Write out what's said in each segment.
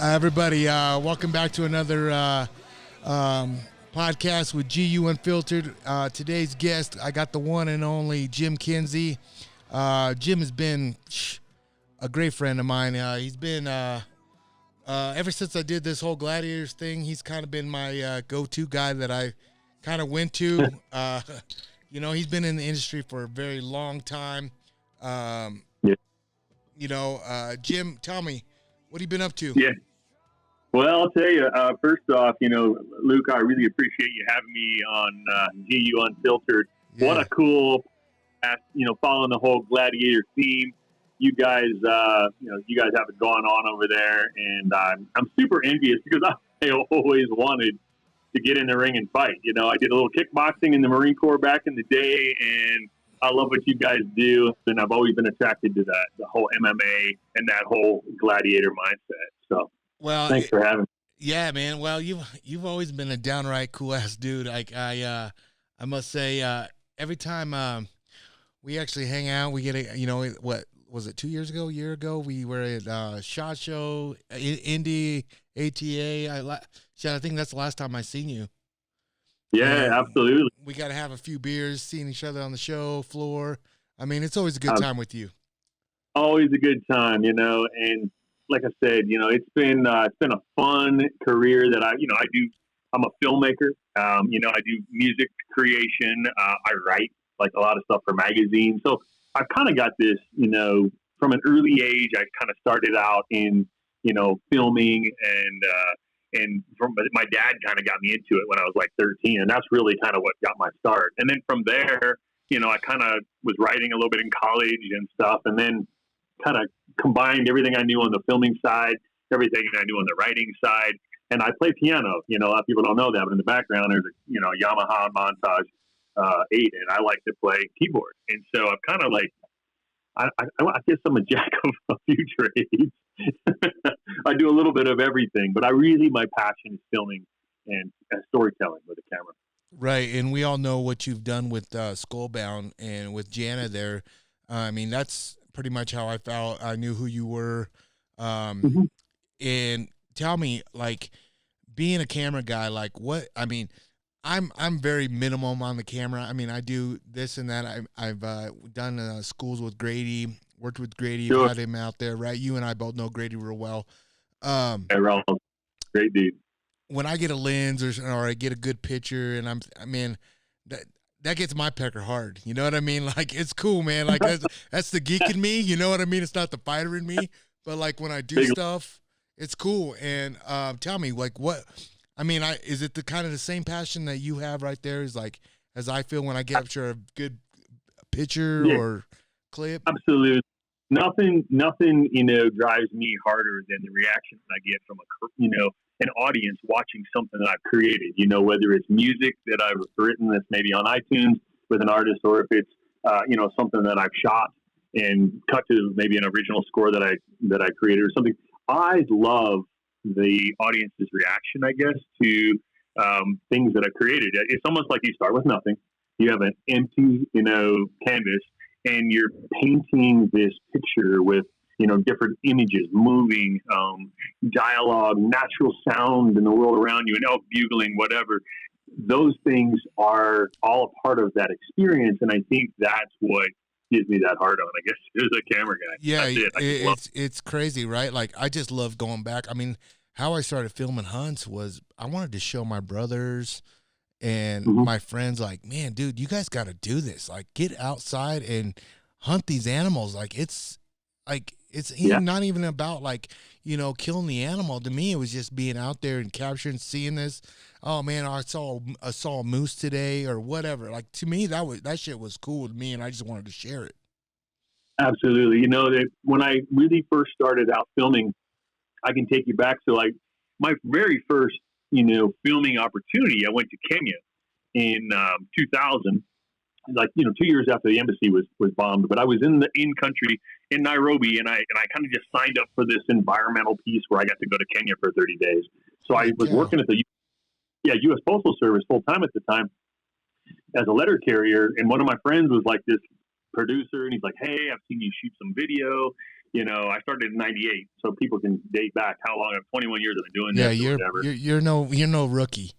Everybody, welcome back to another podcast with GU Unfiltered. Today's guest, I got the one and only Jim Kinsey. Jim has been a great friend of mine. He's been, ever since I did this whole Gladiators thing, he's kind of been my go-to guy that I kind of went to. He's been in the industry for a very long time. Yeah. Jim, tell me, what have you been up to? Yeah. Well, I'll tell you, first off, Luke, I really appreciate you having me on GU Unfiltered. Yeah. What a cool, following the whole Gladiator theme. You guys have it going on over there, and I'm super envious because I always wanted to get in the ring and fight. I did a little kickboxing in the Marine Corps back in the day, and I love what you guys do, and I've always been attracted to that, the whole MMA and that whole gladiator mindset. So, well, thanks for having me. Yeah, man. Well, you've always been a downright cool ass dude. Like I must say, every time we actually hang out, we get what was it, 2 years ago, a year ago? We were at SHOT Show, Indy, ATA. I think that's the last time I seen you. Yeah, absolutely. We got to have a few beers, seeing each other on the show floor. I mean, it's always a good time with you. Always a good time, and like I said, it's been a fun career that I do. I'm a filmmaker. I do music creation. I write like a lot of stuff for magazines. So I've kind of got this, from an early age, I kind of started out in, filming and from my dad kind of got me into it when I was like 13, and that's really kind of what got my start. And then from there, I kind of was writing a little bit in college and stuff, and then kind of combined everything I knew on the filming side, everything I knew on the writing side, and I play piano. A lot of people don't know that, but in the background there's a Yamaha Montage 8, and I like to play keyboard. And so I'm kind of like, I guess I'm a jack of a few trades. I do a little bit of everything, but my passion is filming and storytelling with a camera. Right, and we all know what you've done with Skullbound and with Jana there. I mean, that's pretty much how I felt. I knew who you were. And tell me, like, being a camera guy, like what, I mean, I'm very minimum on the camera. I mean, I do this and that. I've done schools with Grady, worked with Grady, Sure. had him out there, right? You and I both know Grady real well. Hey, Ron, great dude. When I get a lens or I get a good picture, and that gets my pecker hard. You know what I mean? Like, it's cool, man. Like that's the geek in me. You know what I mean? It's not the fighter in me, but like when I do stuff, it's cool. And tell me, like, what? I mean, is it the kind of the same passion that you have right there? Is like as I feel when I get up a good picture or clip? Absolutely. Nothing, drives me harder than the reaction I get from an audience watching something that I've created, whether it's music that I've written that's maybe on iTunes with an artist, or if it's, something that I've shot and cut to maybe an original score that I created or something. I love the audience's reaction, I guess, to things that I've created. It's almost like you start with nothing. You have an empty, canvas, and you're painting this picture with, different images, moving, dialogue, natural sound in the world around you, and elk bugling, whatever. Those things are all a part of that experience, and I think that's what gives me that hard on, I guess, as a camera guy. Yeah, it's crazy, right? Like, I just love going back. I mean, how I started filming hunts was I wanted to show my brothers and my friends, like, man, dude, you guys got to do this. Like, get outside and hunt these animals. Like, it's not even about like, killing the animal. To me, it was just being out there and capturing, seeing this. Oh man, I saw a moose today or whatever. Like, to me, that shit was cool to me, and I just wanted to share it. Absolutely. When I really first started out filming, I can take you back to like my very first, filming opportunity. I went to Kenya in 2000. Like 2 years after the embassy was bombed, but I was in country in Nairobi, and I kind of just signed up for this environmental piece where I got to go to Kenya for 30 days. So I was working at the U.S. Postal Service full time at the time as a letter carrier, and one of my friends was like this producer, and he's like, "Hey, I've seen you shoot some video. I started in '98, so people can date back how long. 21 years I've been doing Yeah, this or whatever. you're no rookie.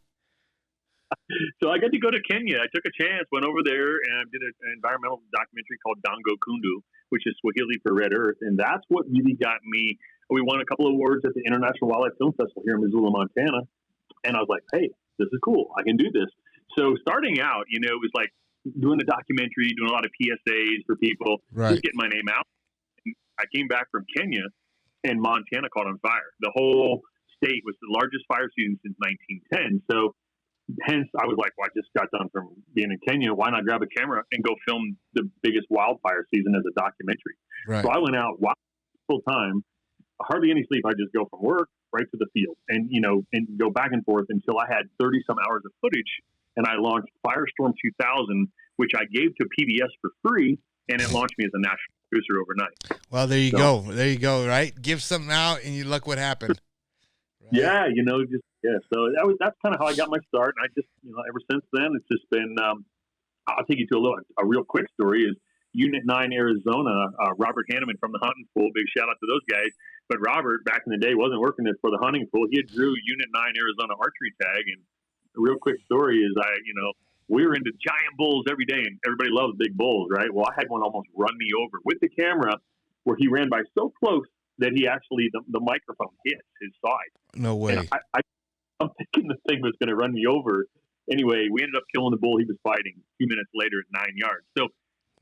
So I got to go to Kenya. I took a chance, went over there, and I did an environmental documentary called Dongo Kundu, which is Swahili for Red Earth, and that's what really got me. We won a couple of awards at the International Wildlife Film Festival here in Missoula, Montana, and I was like, "Hey, this is cool. I can do this." So starting out, it was like doing a documentary, doing a lot of PSAs for people, just getting my name out. And I came back from Kenya, and Montana caught on fire. The whole state was the largest fire season since 1910. So hence, I was like, well, I just got done from being in Kenya. Why not grab a camera and go film the biggest wildfire season as a documentary? Right. So I went out full time, hardly any sleep. I just go from work right to the field and go back and forth until I had 30 some hours of footage. And I launched Firestorm 2000, which I gave to PBS for free, and it launched me as a national producer overnight. Well, there you go. There you go. Right. Give something out and you look what happened. Right? Yeah. So that's kind of how I got my start. And I just, ever since then, it's just been, I'll take you to a real quick story is Unit 9, Arizona, Robert Hanneman from the hunting pool. Big shout out to those guys. But Robert, back in the day, wasn't working for the hunting pool. He had drew Unit 9 Arizona archery tag. And a real quick story is we were into giant bulls every day, and everybody loves big bulls, right? Well, I had one almost run me over with the camera where he ran by so close that he actually, the microphone hit his side. No way. And I'm thinking the thing was going to run me over. Anyway, we ended up killing the bull he was fighting 2 minutes later at 9 yards. So,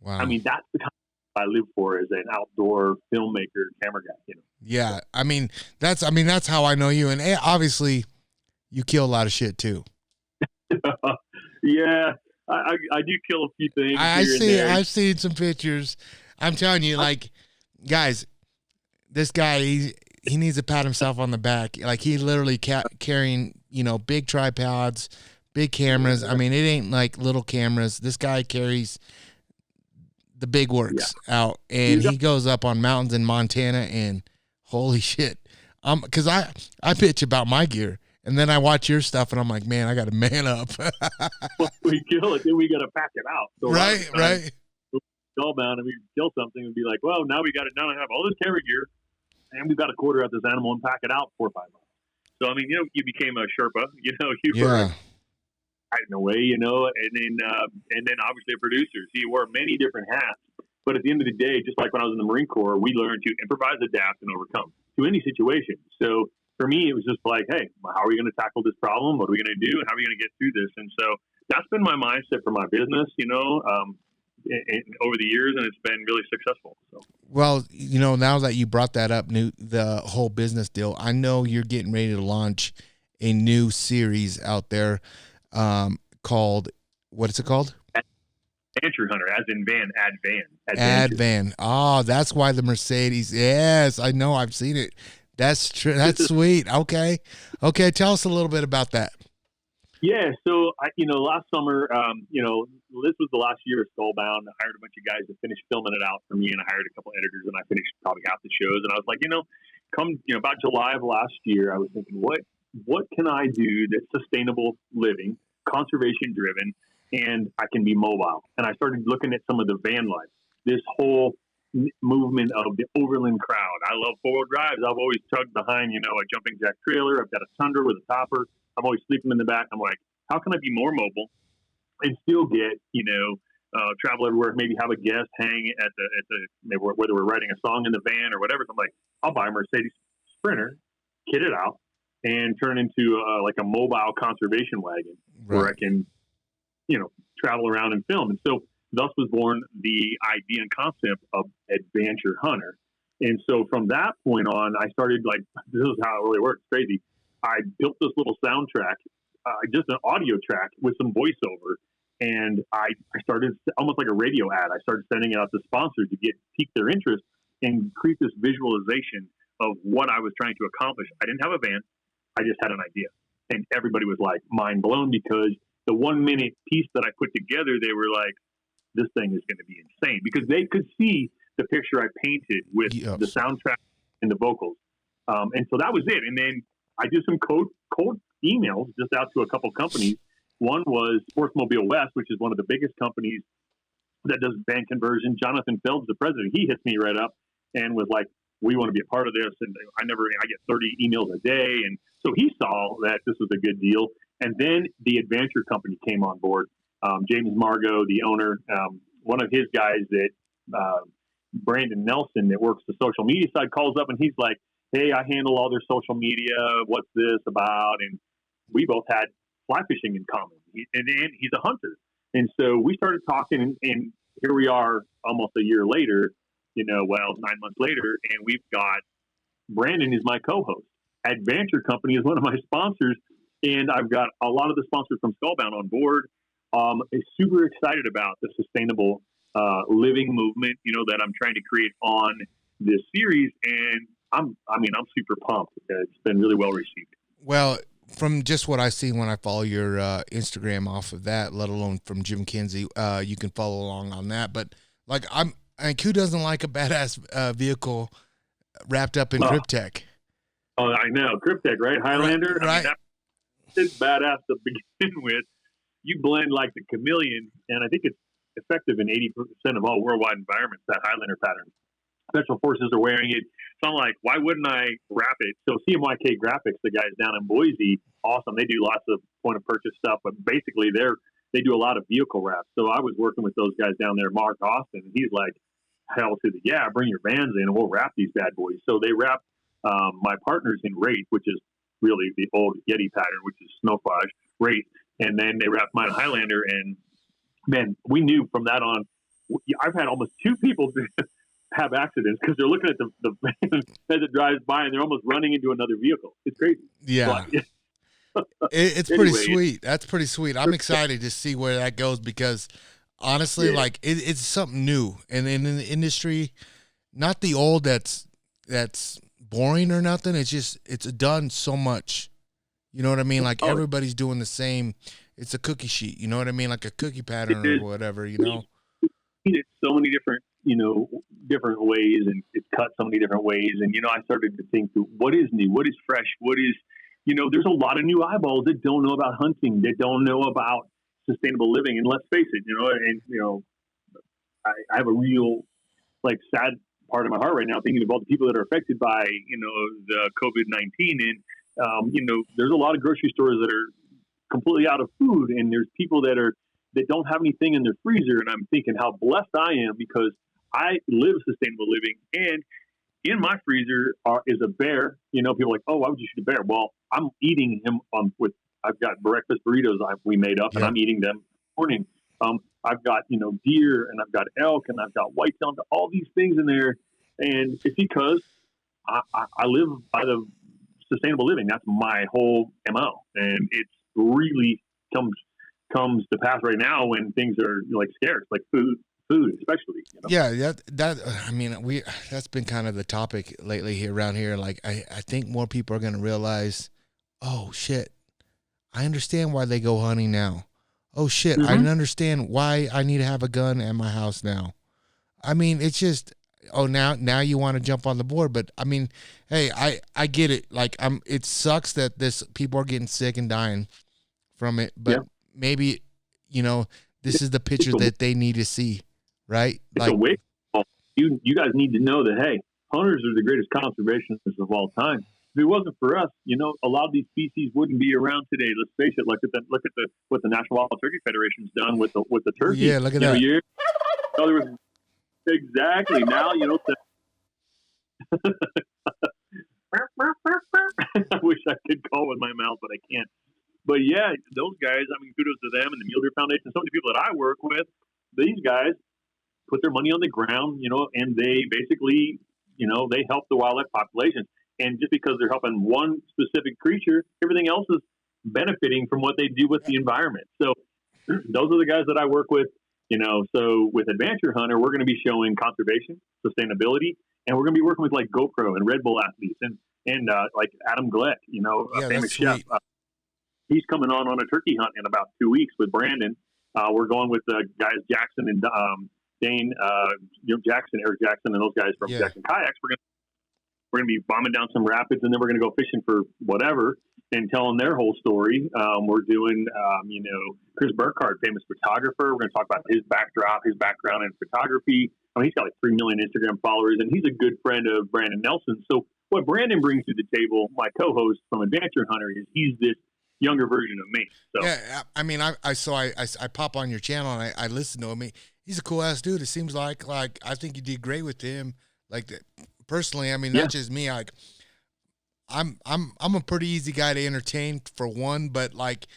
wow. I mean, that's the kind of I live for as an outdoor filmmaker, camera guy, Yeah. I mean, that's how I know you. And obviously you kill a lot of shit too. Yeah. I do kill a few things. I've seen some pictures. I'm telling you, guys, this guy, he needs to pat himself on the back. Like, he literally carrying, big tripods, big cameras. I mean, it ain't like little cameras. This guy carries the big works out, and he goes up on mountains in Montana, and holy shit. Cause I bitch about my gear, and then I watch your stuff, and I'm like, man, I got to man up. Well, we kill it, then we got to pack it out. So right. Spellbound, and we kill something and be like, well, now I have all this camera gear, and we've got to quarter out this animal and pack it out 4 or 5 months. So, I mean, you became a Sherpa, you were in a way, and then obviously a producer. So you wore many different hats. But at the end of the day, just like when I was in the Marine Corps, we learned to improvise, adapt, and overcome to any situation. So for me, it was just like, hey, how are we going to tackle this problem? What are we going to do? How are we going to get through this? And so that's been my mindset for my business, over the years, and it's been really successful. So. Well, now that you brought that up, the whole business deal, I know you're getting ready to launch a new series out there called, what is it called? Adventure Hunter, as in van, Ad van. Oh, that's why the Mercedes. Yes, I know. I've seen it. That's true. That's sweet. Okay. Tell us a little bit about that. Yeah. So, last summer, this was the last year of Skullbound. I hired a bunch of guys to finish filming it out for me, and I hired a couple editors, and I finished probably half the shows. And I was like, about July of last year, I was thinking, what can I do that's sustainable living, conservation driven, and I can be mobile? And I started looking at some of the van life, this whole movement of the overland crowd. I love 4-wheel drives. I've always tugged behind, a jumping jack trailer. I've got a Tundra with a topper. I'm always sleeping in the back. I'm like, how can I be more mobile and still get, travel everywhere, maybe have a guest hang at the maybe whether we're writing a song in the van or whatever. So I'm like, I'll buy a Mercedes Sprinter, kit it out, and turn into a mobile conservation wagon where I can, travel around and film. And so thus was born the idea and concept of Adventure Hunter. And so from that point on, I started this is how it really works. Crazy. I built this little soundtrack, just an audio track with some voiceover. And I started almost like a radio ad. I started sending it out to sponsors to pique their interest and create this visualization of what I was trying to accomplish. I didn't have a van. I just had an idea. And everybody was like mind blown, because the 1 minute piece that I put together, they were like, this thing is going to be insane, because they could see the picture I painted with the soundtrack and the vocals. And so that was it. And then I did some cold emails just out to a couple companies. One was Sportsmobile West, which is one of the biggest companies that does van conversion. Jonathan Phelps, the president, he hits me right up and was like, we want to be a part of this. And I get 30 emails a day. And so he saw that this was a good deal. And then the Adventure Company came on board. James Margot, the owner, one of his guys that, Brandon Nelson, that works the social media side, calls up and he's like, hey, I handle all their social media. What's this about? And we both had fly fishing in common. And he's a hunter. And so we started talking, and here we are almost a year later, 9 months later, and we've got Brandon is my co-host. Adventure Company is one of my sponsors, and I've got a lot of the sponsors from Skullbound on board. I'm super excited about the sustainable living movement, that I'm trying to create on this series, and I'm super pumped. It's been really well received. Well, from just what I see when I follow your Instagram off of that, let alone from Jim Kinsey, you can follow along on that. But like, who doesn't like a badass vehicle wrapped up in Cryptek? Oh, I know, Cryptek, right? Highlander, right? It's badass to begin with. You blend like the chameleon, and I think it's effective in 80% of all worldwide environments. That Highlander pattern. Special forces are wearing it. So I'm like, why wouldn't I wrap it? So CMYK Graphics, the guys down in Boise, awesome. They do lots of point of purchase stuff, but basically they do a lot of vehicle wraps. So I was working with those guys down there, Mark Austin, and he's like, hell to the yeah, bring your vans in and we'll wrap these bad boys. So they wrap my partners in Wraith, which is really the old Yeti pattern, which is Snowflage, Wraith. And then they wrapped mine Highlander. And man, we knew from that on, I've had almost 2 people have accidents because they're looking at the van as it drives by and they're almost running into another vehicle. It's crazy. Yeah. But, it's pretty sweet. That's pretty sweet. I'm excited to see where that goes because honestly, it's something new. And in the industry, not the old that's boring or nothing. It's done so much. You know what I mean? Like everybody's doing the same. It's a cookie sheet. You know what I mean? Like a cookie pattern or whatever, It's so many different, different ways, and it's cut so many different ways. And, I started to think through what is new, what is fresh, what is, there's a lot of new eyeballs that don't know about hunting, that don't know about sustainable living. And let's face it, I have a real, sad part of my heart right now thinking about the people that are affected by, the COVID-19. And, there's a lot of grocery stores that are completely out of food, and there's people that don't have anything in their freezer. And I'm thinking how blessed I am because I live sustainable living, and in my freezer is a bear. People are like, oh, why would you shoot a bear? Well, I'm eating him I've got breakfast burritos we made up, and I'm eating them in the morning. I've got, deer, and I've got elk, and I've got whitetail, all these things in there. And it's because I live by the sustainable living. That's my whole MO. And it's really comes to pass right now when things are scarce, like food especially. Yeah, that's been kind of the topic lately here around here. Like I think more people are going to realize, oh shit, I understand why they go hunting now. Oh shit, I understand why I need to have a gun at my house now. I mean, it's just, now you want to jump on the board, but I mean, hey, I get it. Like it sucks that people are getting sick and dying from it, but maybe, this is the picture that they need to see, right? It's a wake up. You guys need to know that, hey, hunters are the greatest conservationists of all time. If it wasn't for us, a lot of these species wouldn't be around today. Let's face it. Look at what the National Wild Turkey Federation's done with the turkey. Yeah, look at that. Exactly. Now, I wish I could call with my mouth, but I can't. But yeah, those guys, kudos to them and the Mule Deer Foundation. Some of the people that I work with, these guys put their money on the ground, and they basically, they help the wildlife populations. And just because they're helping one specific creature, everything else is benefiting from what they do with the environment. So those are the guys that I work with, So with Adventure Hunter, we're going to be showing conservation, sustainability, and we're going to be working with GoPro and Red Bull athletes and Adam Gleck, a famous chef. He's coming on a turkey hunt in about 2 weeks with Brandon. We're going with the guys Jackson and Dane, Eric Jackson, and those guys from Jackson Kayaks. We're gonna be bombing down some rapids, and then we're gonna go fishing for whatever and telling their whole story. We're doing, Chris Burkhardt, famous photographer. We're gonna talk about his background in photography. I mean, he's got like 3 million Instagram followers, and he's a good friend of Brandon Nelson. So what Brandon brings to the table, my co-host from Adventure Hunter, is he's this younger version of me. So yeah, I mean, I pop on your channel and I listen to him. He's a cool ass dude. It seems like I think you did great with him. Like personally, I mean, not just me. Like I'm a pretty easy guy to entertain for one, but like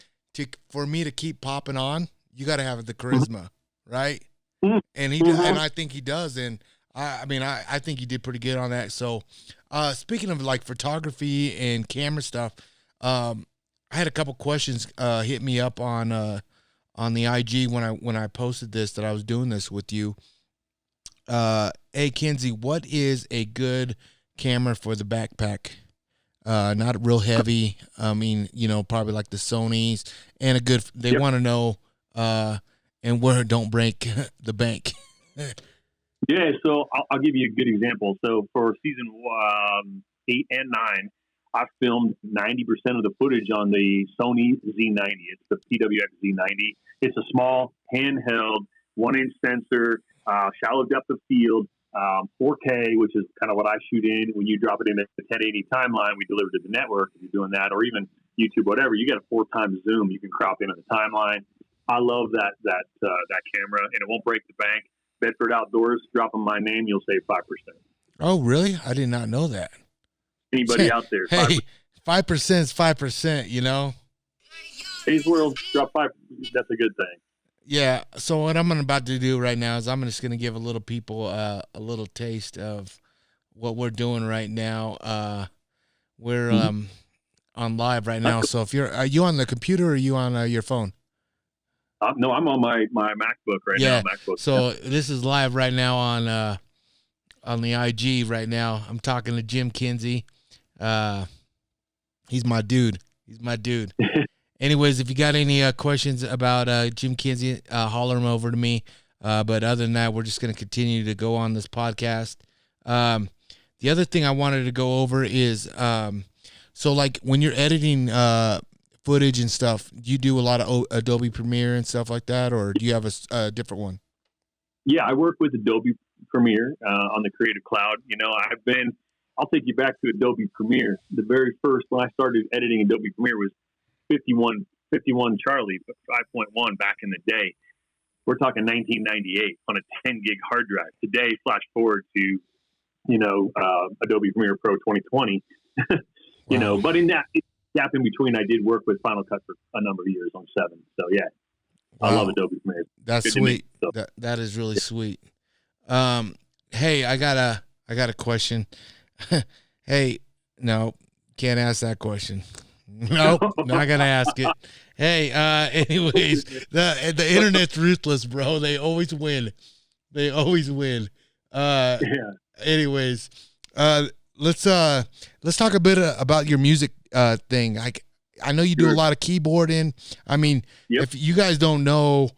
for me to keep popping on, you got to have the charisma, right? And and I think he does. And I mean, I think he did pretty good on that. So, speaking of like photography and camera stuff, I had a couple questions hit me up on the IG when I posted this that I was doing this with you. Hey Kinsey, what is a good camera for the backpack? Not real heavy. I mean, probably like the Sonys, and a good. They want to know, and where it don't break the bank. Yeah, so I'll give you a good example. So for season 8 and 9, I filmed 90% of the footage on the Sony Z90. It's the PWX Z90. It's a small handheld 1-inch sensor, shallow depth of field, 4K, which is kind of what I shoot in. When you drop it in a 1080 timeline, we deliver to the network. If you're doing that, or even YouTube, whatever, you get a 4x zoom. You can crop into the timeline. I love that camera, and it won't break the bank. Bedford Outdoors, drop in my name, you'll save 5%. Oh, really? I did not know that. Anybody out there? Hey, 5% is 5%, Today's world, drop 5%. That's a good thing. Yeah. So what I'm about to do right now is I'm just going to give a little people a little taste of what we're doing right now. We're on live right now. So if are you on the computer or are you on your phone? No, I'm on my MacBook right now. MacBook. So this is live right now on the IG right now. I'm talking to Jim Kinsey. He's my dude. Anyways, if you got any questions about Jim Kinsey, holler him over to me. But other than that, we're just going to continue to go on this podcast. The other thing I wanted to go over is, so like when you're editing footage and stuff, do you do a lot of Adobe Premiere and stuff like that, or do you have a different one? Yeah, I work with Adobe Premiere on the Creative Cloud. I'll take you back to Adobe Premiere. The very first, when I started editing Adobe Premiere, was 51 Charlie, 5.1 back in the day. We're talking 1998 on a 10 gig hard drive. Today, flash forward to, Adobe Premiere Pro 2020, Wow. but in that gap in between, I did work with Final Cut for a number of years on 7. So yeah, wow. I love Adobe Premiere. That's sweet. That is really sweet. Hey, I got a question. Hey, no, can't ask that question. Nope, not gonna ask it. Hey, anyways, the internet's ruthless, bro. They always win. Yeah. Anyways, let's talk a bit about your music thing. I know you do a lot of keyboarding. I mean, if you guys don't know,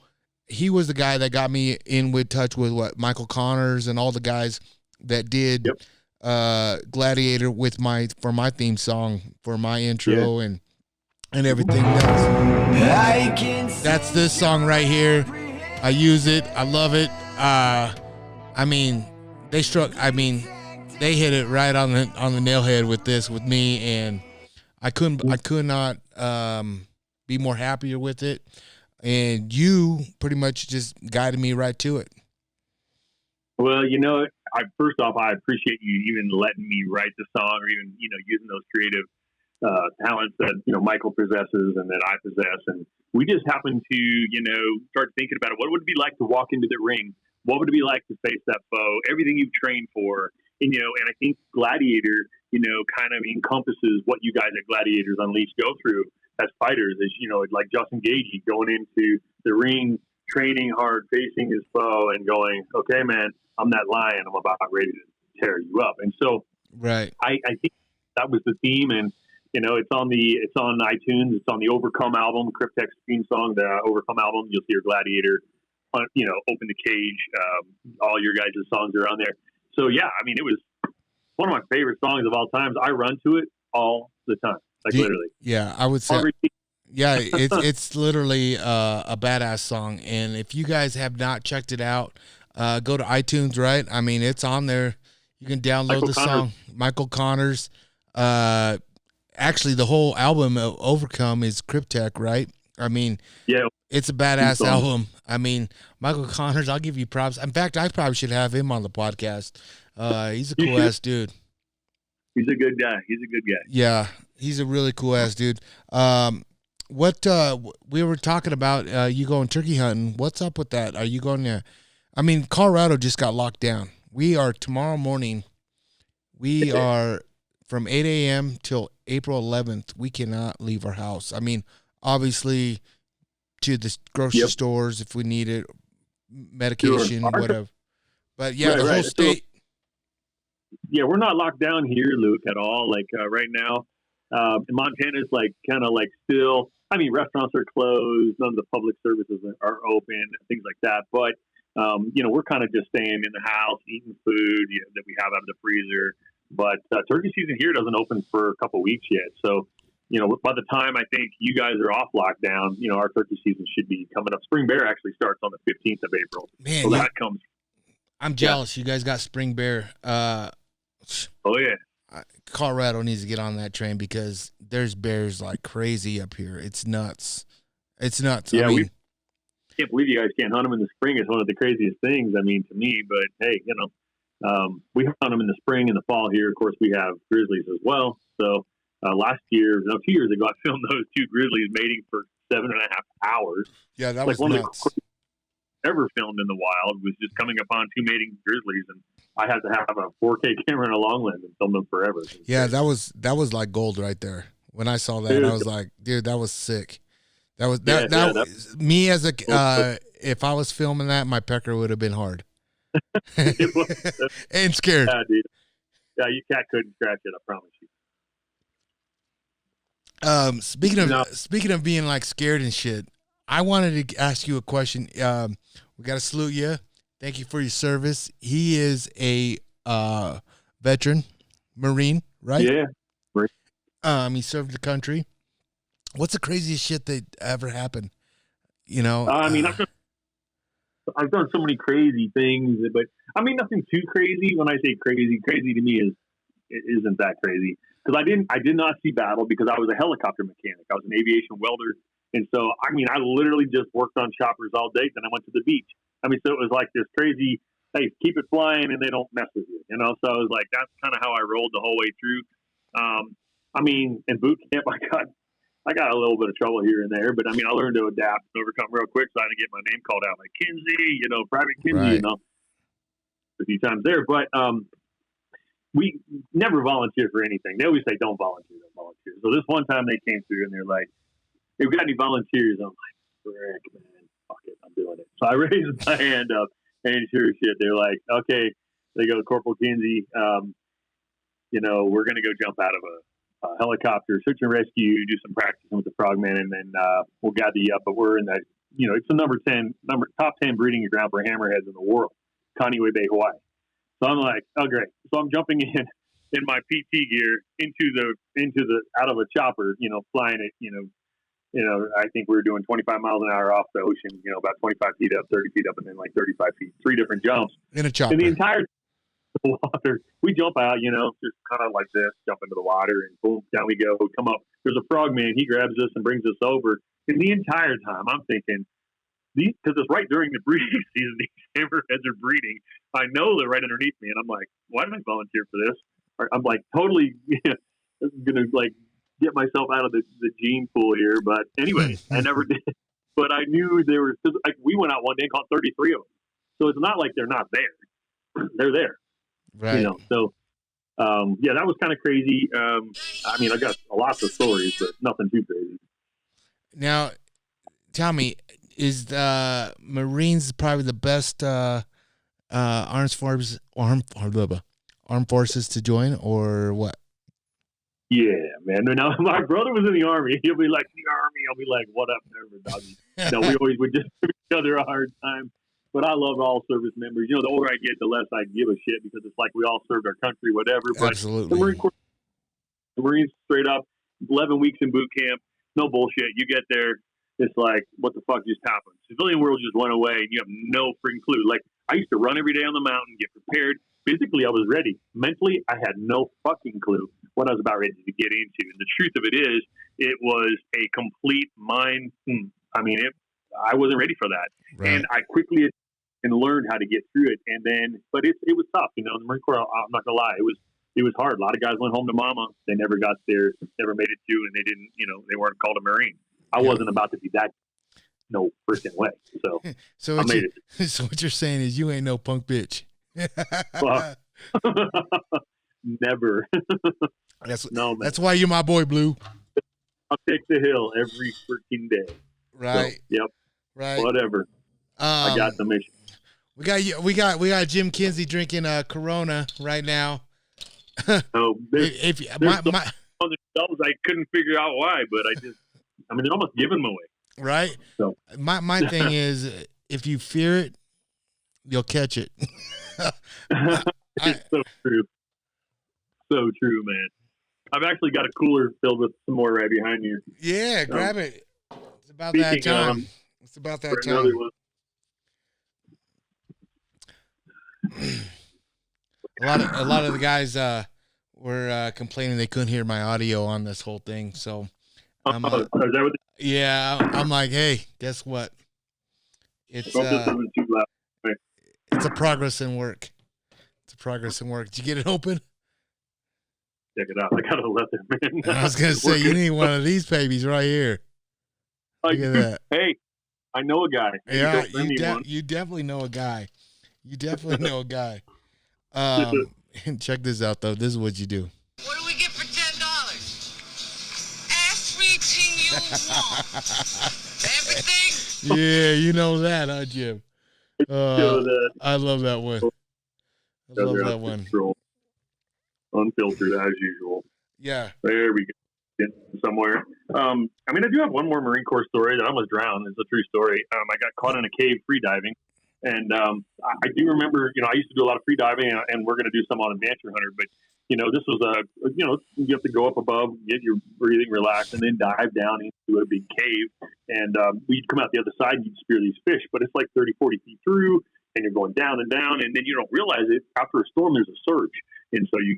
he was the guy that got me in touch with Michael Connors and all the guys that did Gladiator for my theme song, for my intro and everything else. That's this song right here. I use it. I love it. I mean, they hit it right on the nail head with me, and I could not be more happier with it. And you pretty much just guided me right to it. Well, first off, I appreciate you even letting me write the song, or even using those creative talents that Michael possesses and that I possess. And we just happened to start thinking about it. What would it be like to walk into the ring? What would it be like to face that foe? Everything you've trained for, and I think Gladiator, kind of encompasses what you guys at Gladiators Unleashed go through as fighters. As like Justin Gagey going into the ring, training hard, facing his foe, and going, okay, man, I'm that lion. I'm about ready to tear you up. And so, right, I think that was the theme, and it's on iTunes. It's on the Overcome album, Cryptek's theme song, the Overcome album. You'll see your Gladiator, Open the Cage. All your guys' songs are on there. So yeah, I mean, it was one of my favorite songs of all times. I run to it all the time, literally. Yeah, I would say. Yeah, it's literally a badass song, and if you guys have not checked it out, Go to iTunes, right? I mean, it's on there. You can download the song. Michael Connors. Actually, the whole album Overcome is Cryptech, right? I mean, yeah, it's a badass album. I mean, Michael Connors, I'll give you props. In fact, I probably should have him on the podcast. He's a cool ass dude. He's a good guy. Yeah, he's a really cool ass dude. What we were talking about, you going turkey hunting. What's up with that? Are you going to? I mean, Colorado just got locked down. We are tomorrow morning. We are from 8 a.m. till April 11th. We cannot leave our house. I mean, obviously, to the grocery stores if we need it, medication, whatever. But yeah, the whole state. Yeah, we're not locked down here, Luke, at all. Like right now, Montana's like kind of like still. I mean, restaurants are closed. None of the public services are open, things like that. But we're kind of just staying in the house, eating food that we have out of the freezer. But turkey season here doesn't open for a couple weeks yet. So, by the time I think you guys are off lockdown, our turkey season should be coming up. Spring Bear actually starts on the 15th of April. Man, so that comes. I'm jealous. You guys got Spring Bear. Oh, yeah. Colorado needs to get on that train because there's bears like crazy up here. It's nuts. Yeah, I can't believe you guys can't hunt them in the spring. It's one of the craziest things, to me. But, hey, we hunt them in the spring and the fall here. Of course, we have grizzlies as well. So last year, 2 years ago, I filmed those two grizzlies mating for 7.5 hours. Yeah, that was one nuts. Of the ever filmed in the wild was just coming upon two mating grizzlies, and I had to have a 4K camera and a long lens and film them forever. Yeah, that was like gold right there. When I saw that, dude, I was like, dude, that was sick. That was me as a if I was filming that, my pecker would have been hard. And scared. Yeah, dude. Yeah, your cat couldn't scratch it, I promise you. Speaking of being like scared and shit, I wanted to ask you a question. We got to salute you. Thank you for your service. He is a veteran Marine, right? Yeah. He served the country. What's the craziest shit that ever happened? I mean, I've done so many crazy things, but I mean, nothing too crazy. When I say crazy to me isn't that crazy, because I did not see battle because I was a helicopter mechanic. I was an aviation welder. And so, I mean, I literally just worked on choppers all day. Then I went to the beach. I mean, so it was like this crazy, hey, keep it flying and they don't mess with you, So I was like, that's kind of how I rolled the whole way through. I mean, in boot camp, I got a little bit of trouble here and there, but I mean, I learned to adapt and overcome real quick. So I didn't get my name called out like Kinsey, Private Kinsey, right. A few times there. But we never volunteer for anything. They always say, don't volunteer. So this one time they came through and they're like, hey, we got any volunteers? I'm like, frick, man, fuck it, I'm doing it. So I raised my hand up, and sure as shit, they're like, okay. They go, Corporal Kinsey, we're going to go jump out of a helicopter, search and rescue, do some practicing with the frogmen, and then we'll gather you up. But we're in that, it's the top 10 breeding ground for hammerheads in the world, Kaneohe Bay, Hawaii. So I'm like, oh, great. So I'm jumping in my PT gear into the out of a chopper, flying it, I think we were doing 25 miles an hour off the ocean, about 25 feet up, 30 feet up, and then like 35 feet, 3 different jumps. In a chopper. And the entire water, we jump out, just kind of like this, jump into the water, and boom, down we go. We come up. There's a frogman. He grabs us and brings us over. And the entire time, I'm thinking, because it's right during the breeding season, these hammerheads are breeding. I know they're right underneath me, and I'm like, why did I volunteer for this? I'm like totally gonna like get myself out of the gene pool here, but anyway, I never did. But I knew there was, because we went out one day and caught 33 of them. So it's not like they're not there; they're there, right? So, that was kind of crazy. I mean, I got lots of stories, but nothing too crazy. Now, tell me, is the Marines probably the best armed forces to join, or what? Yeah, man. Now, my brother was in the Army. He'll be like, the Army. I'll be like, what up, never, doggy? No, we always would just give each other a hard time. But I love all service members. The older I get, the less I give a shit, because it's like we all served our country, whatever. But absolutely. The Marines, straight up, 11 weeks in boot camp, no bullshit. You get there, it's like, what the fuck just happened? Civilian world just went away, and you have no freaking clue. Like, I used to run every day on the mountain, get prepared. Physically, I was ready. Mentally, I had no fucking clue what I was about ready to get into. And the truth of it is, it was a complete mind. I wasn't ready for that. Right. And I quickly learned how to get through it. And then, but it was tough. The Marine Corps, I'm not gonna lie, it was hard. A lot of guys went home to mama. They never got there, never made it to, and they didn't, they weren't called a Marine. I wasn't about to be that. No freaking way. So I made it. So what you're saying is you ain't no punk bitch. Well, never. No, man. That's why you're my boy, Blue. I'll take the hill every freaking day. Right. So, yep. Right. Whatever. I got the mission. We got Jim Kinsey drinking Corona right now. Oh, I couldn't figure out why, but they're almost giving them away. Right. So my thing is, if you fear it, you'll catch it. It's so true. So true, man. I've actually got a cooler filled with some more right behind you. Yeah, grab it. It's about that time. It's about that time. A lot of the guys were complaining they couldn't hear my audio on this whole thing, so I'm like, hey, guess what? It's a progress in work. It's a progress in work. Did you get it open? Check it out. I got to let them in. I was gonna say you need one of these babies right here. Look at that. Hey, I know a guy. Yeah, you definitely know a guy. You definitely know a guy. Check this out though. This is what you do. What do we get for $10? Everything you want. Everything. Yeah, you know that, huh, Jim? I love that one. I love that one. Control. Unfiltered as usual. Yeah. There we go. Get somewhere. I do have one more Marine Corps story that I almost drowned. It's a true story. I got caught in a cave free diving. And I do remember, I used to do a lot of free diving, and we're going to do some on Adventure Hunter. But, this was you have to go up above, get your breathing relaxed, and then dive down into a big cave. And we'd come out the other side, and you'd spear these fish. But it's like 30, 40 feet through, and you're going down and down. And then you don't realize it. After a storm, there's a surge. And so you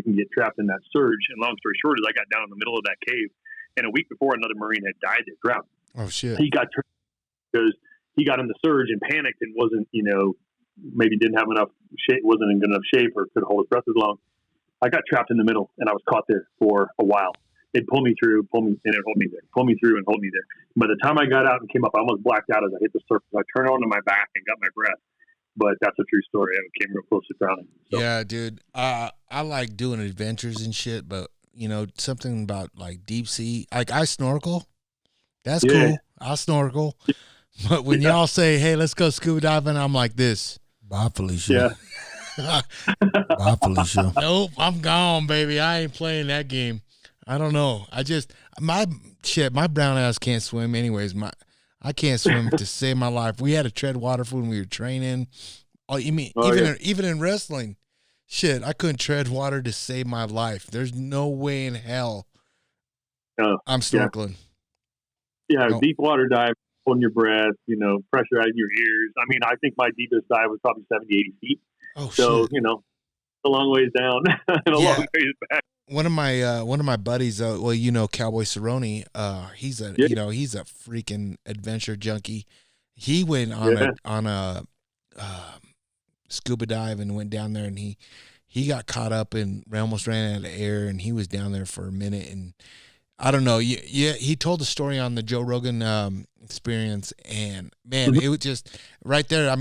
can get trapped in that surge. And long story short is I got down in the middle of that cave. And a week before, another Marine had died that drowned. Oh, shit. He got trapped because he got in the surge and panicked and wasn't, maybe didn't have enough shape, wasn't in good enough shape or couldn't hold his breath as long. I got trapped in the middle and I was caught there for a while. It'd pull me through, and it'd hold me there, pull me through and hold me there. By the time I got out and came up, I almost blacked out as I hit the surface. I turned onto my back and got my breath. But that's a true story. I came real close to drowning. So. Yeah, dude. I like doing adventures and shit, but, something about like deep sea. Like I snorkel. That's cool. I'll snorkel. But when y'all say, hey, let's go scuba diving, I'm like this. Bye, Felicia. Yeah. Bye, Felicia. Nope, I'm gone, baby. I ain't playing that game. I don't know. My brown ass can't swim anyways. I can't swim to save my life. We had to tread water when we were training. Oh, you mean even in wrestling? Shit, I couldn't tread water to save my life. There's no way in hell I'm snorkeling. Yeah, deep water dive, holding your breath, pressure out of your ears. I think my deepest dive was probably 70, 80 feet. Oh, so, shit. A long ways down and a long ways back. One of my buddies, Cowboy Cerrone, he's a freaking adventure junkie. He went on a scuba dive and went down there, and he got caught up and almost ran out of air, and he was down there for a minute, and I don't know. Yeah, he told the story on the Joe Rogan experience, and man, it was just right there. I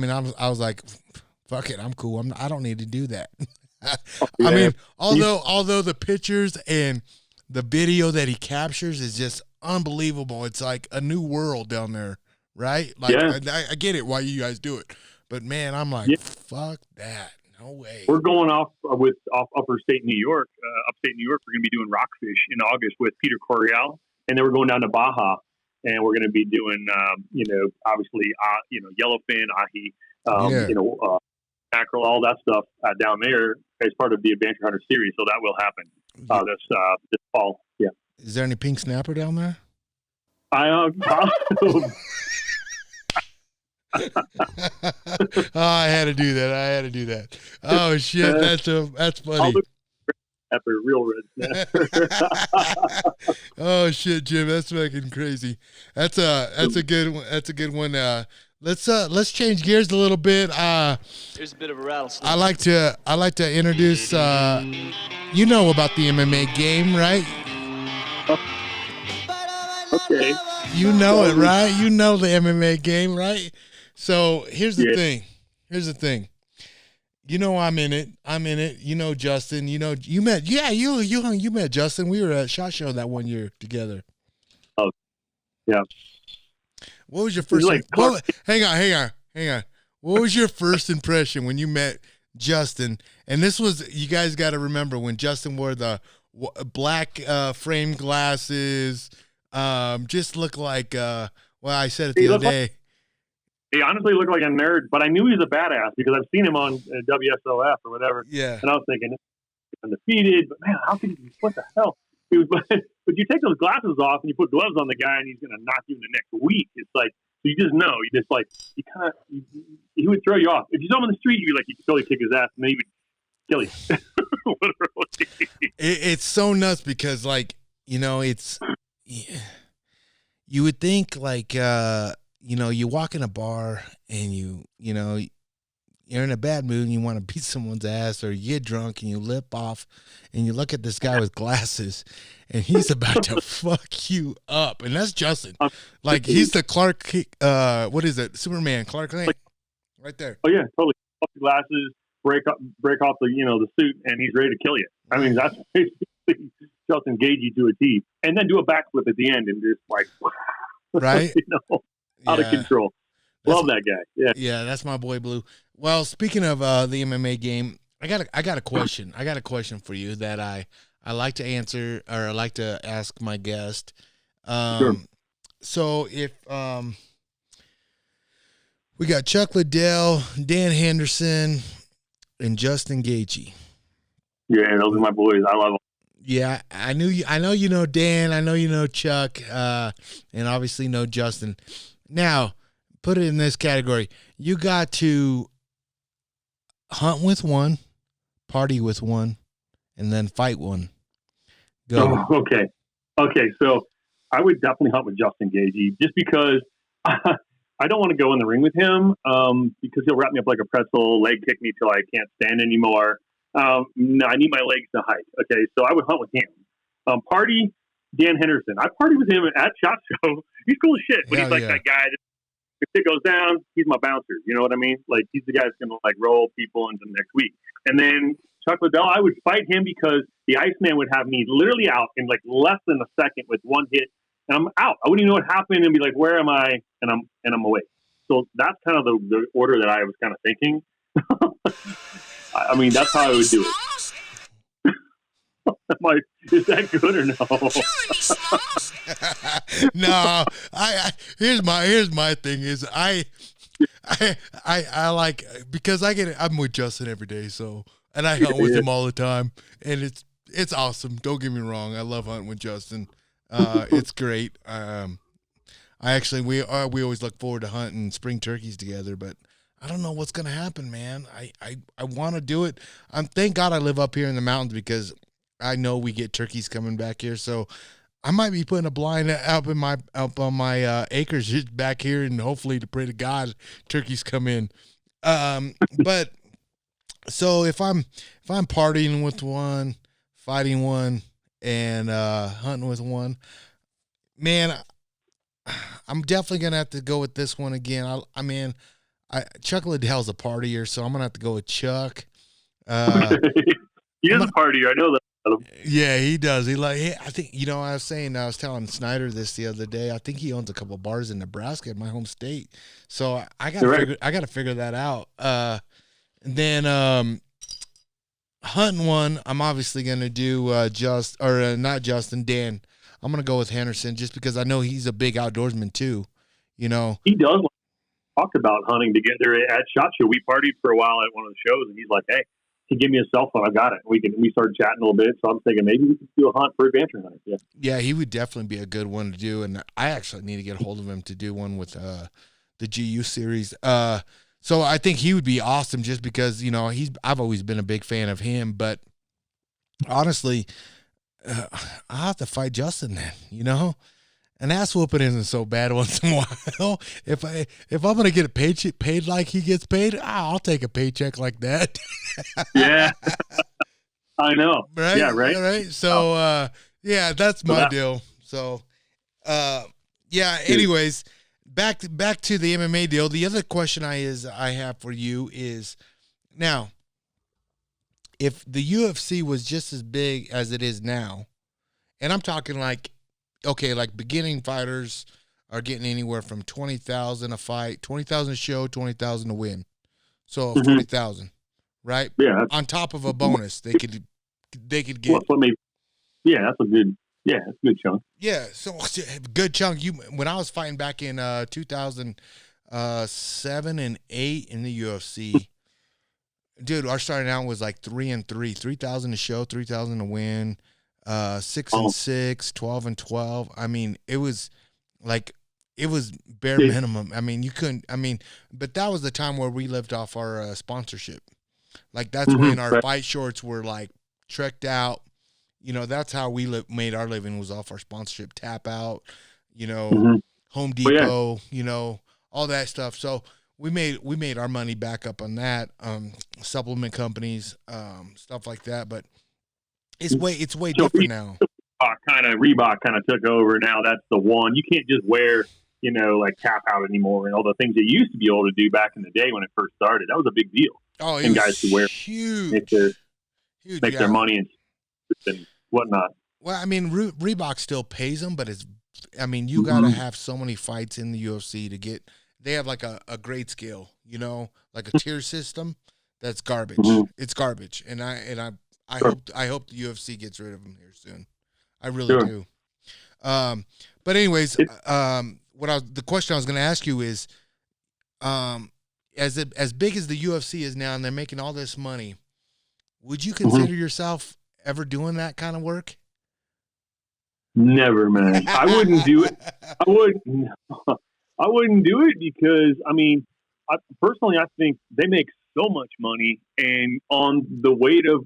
was like, fuck it, I'm cool. I don't need to do that. Although the pictures and the video that he captures is just unbelievable. It's like a new world down there, right? Like I get it why you guys do it, but man, I'm like, fuck that. No way. We're going off upper state New York, upstate New York. We're going to be doing rockfish in August with Peter Coriel, and then we're going down to Baja, and we're going to be doing, obviously, yellowfin, ahi, mackerel, all that stuff down there as part of the Adventure Hunter series. So that will happen this fall. Yeah. Is there any pink snapper down there? I had to do that. Oh shit, that's funny. After real red snapper. Oh shit, Jim, that's fucking crazy. That's a good one. That's a good one. Let's change gears a little bit. Here's a bit of a rattlesnake. I like to introduce. You know about the MMA game, right? Okay. You know it, right? You know the MMA game, right? So here's the thing. You know I'm in it. You know Justin. You know you met. Yeah, you met Justin. We were at SHOT Show that one year together. Oh, yeah. What was your first? Hang on. What was your first impression when you met Justin? And this was, you guys got to remember when Justin wore the black frame glasses. Just looked like. Well, I said it the other day. He honestly looked like a nerd, but I knew he was a badass because I've seen him on WSOF or whatever. Yeah. And I was thinking, undefeated, but man, how can he? What the hell? He was, but you take those glasses off and you put gloves on the guy, and he's going to knock you in the next week. It's like, so you just know. You just like, you kind of, he would throw you off. If you saw him on the street, you'd be like, you could totally kick his ass, and then he would kill you. It's so nuts because, like, you know, it's, you would think like, you know, you walk in a bar and you know, you're in a bad mood and you want to beat someone's ass, or you get drunk and you lip off and you look at this guy with glasses and he's about to fuck you up. And that's Justin. Like, he's the Clark, what is it? Superman, Clark Kent, right there. Oh yeah, totally. Glasses, break off the, you know, the suit, and he's ready to kill you. I mean, that's basically Justin Gagey to a T. And then do a backflip at the end and just like, right? You know, out of control. Love that guy. Yeah. Yeah, that's my boy Blue. Well, speaking of the MMA game, I got a question. I got a question for you that I like to answer, or I like to ask my guest. Sure. So if we got Chuck Liddell, Dan Henderson, and Justin Gaethje. Yeah, those are my boys. I love them. Yeah, I know you know Dan. I know you know Chuck, and obviously know Justin. Now, put it in this category. You got to hunt with one, party with one, and then fight one. Go. Oh, okay. So I would definitely hunt with Justin Gagey just because I don't want to go in the ring with him because he'll wrap me up like a pretzel, leg kick me till I can't stand anymore. No, I need my legs to hike. Okay, so I would hunt with him. Party, Dan Henderson. I partied with him at SHOT Show. He's cool as shit, but he's like that guy that if it goes down, he's my bouncer. You know what I mean? Like, he's the guy that's going to like roll people into the next week. And then Chuck Liddell, I would fight him because the Iceman would have me literally out in like less than a second with one hit, and I'm out. I wouldn't even know what happened and be like, "Where am I?" And I'm away. So that's kind of the order that I was kind of thinking. I mean, that's how I would do it. Is that good or no? No, here's my thing is I like, because I'm with Justin every day, so, and I hunt with him all the time, and it's awesome. Don't get me wrong, I love hunting with Justin. It's great. We always look forward to hunting spring turkeys together, but I don't know what's gonna happen, man. I want to do it. Thank God I live up here in the mountains because I know we get turkeys coming back here, so I might be putting a blind up on my acres just back here, and hopefully, to pray to God, turkeys come in. But so if I'm partying with one, fighting one, and hunting with one, man, I'm definitely gonna have to go with this one again. Chuck Liddell's a partier, so I'm gonna have to go with Chuck. He is a partier. I know that. Yeah, he does. I think, I was telling Snyder this the other day. I think he owns a couple of bars in Nebraska, my home state. So I got to figure that out. Then hunting one, I'm obviously going to do not Justin, Dan. I'm going to go with Henderson just because I know he's a big outdoorsman too. You know, he does talk about hunting together at SHOT Show. We partied for a while at one of the shows, and he's like, "Hey, he give me a cell phone. I got it. We started chatting a little bit. So I'm thinking maybe we could do a hunt for adventure hunters. Yeah. Yeah, he would definitely be a good one to do. And I actually need to get a hold of him to do one with the GU series. So I think he would be awesome just because, you know, I've always been a big fan of him, but honestly, I'll have to fight Justin then, you know? An ass whooping isn't so bad once in a while. If I'm gonna get a paycheck paid like he gets paid, I'll take a paycheck like that. Yeah, I know. Right? Yeah, right. Right. So yeah, that's my deal. So yeah. Anyways, back to the MMA deal. The other question I have for you is now, if the UFC was just as big as it is now, and I'm talking like, okay, like beginning fighters are getting anywhere from 20,000 a fight, 20,000 a show, 20,000 to win. So 40,000, right? Yeah. On top of a bonus, they could get. Yeah, that's a good chunk. Yeah, so good chunk. When I was fighting back in 2007 and 8 in the UFC, dude, our starting out was like 3-3, 3,000 a show, 3,000 to win. 6-6, 12-12. I mean, it was bare minimum. I mean, you couldn't. I mean, but that was the time where we lived off our sponsorship. Like that's when our fight shorts were like trekked out. You know, that's how we made our living, was off our sponsorship. Tap Out, you know, Home Depot, you know, all that stuff. So we made our money back up on that. Supplement companies, stuff like that, but. It's way different now. Reebok kind of took over. Now that's the one. You can't just wear, you know, like Tap Out anymore and all the things that you used to be able to do back in the day when it first started. That was a big deal. Oh, and guys could wear huge, make their money and whatnot. Well, I mean, Reebok still pays them, but you got to have so many fights in the UFC to get. They have like a grade scale, you know, like a tier system. That's garbage. It's garbage, and I hope the UFC gets rid of him here soon. I really do. But anyways, the question I was going to ask you is, as big as the UFC is now, and they're making all this money, would you consider yourself ever doing that kind of work? Never, man. I wouldn't do it. I wouldn't do it because I think they make so much money and on the weight of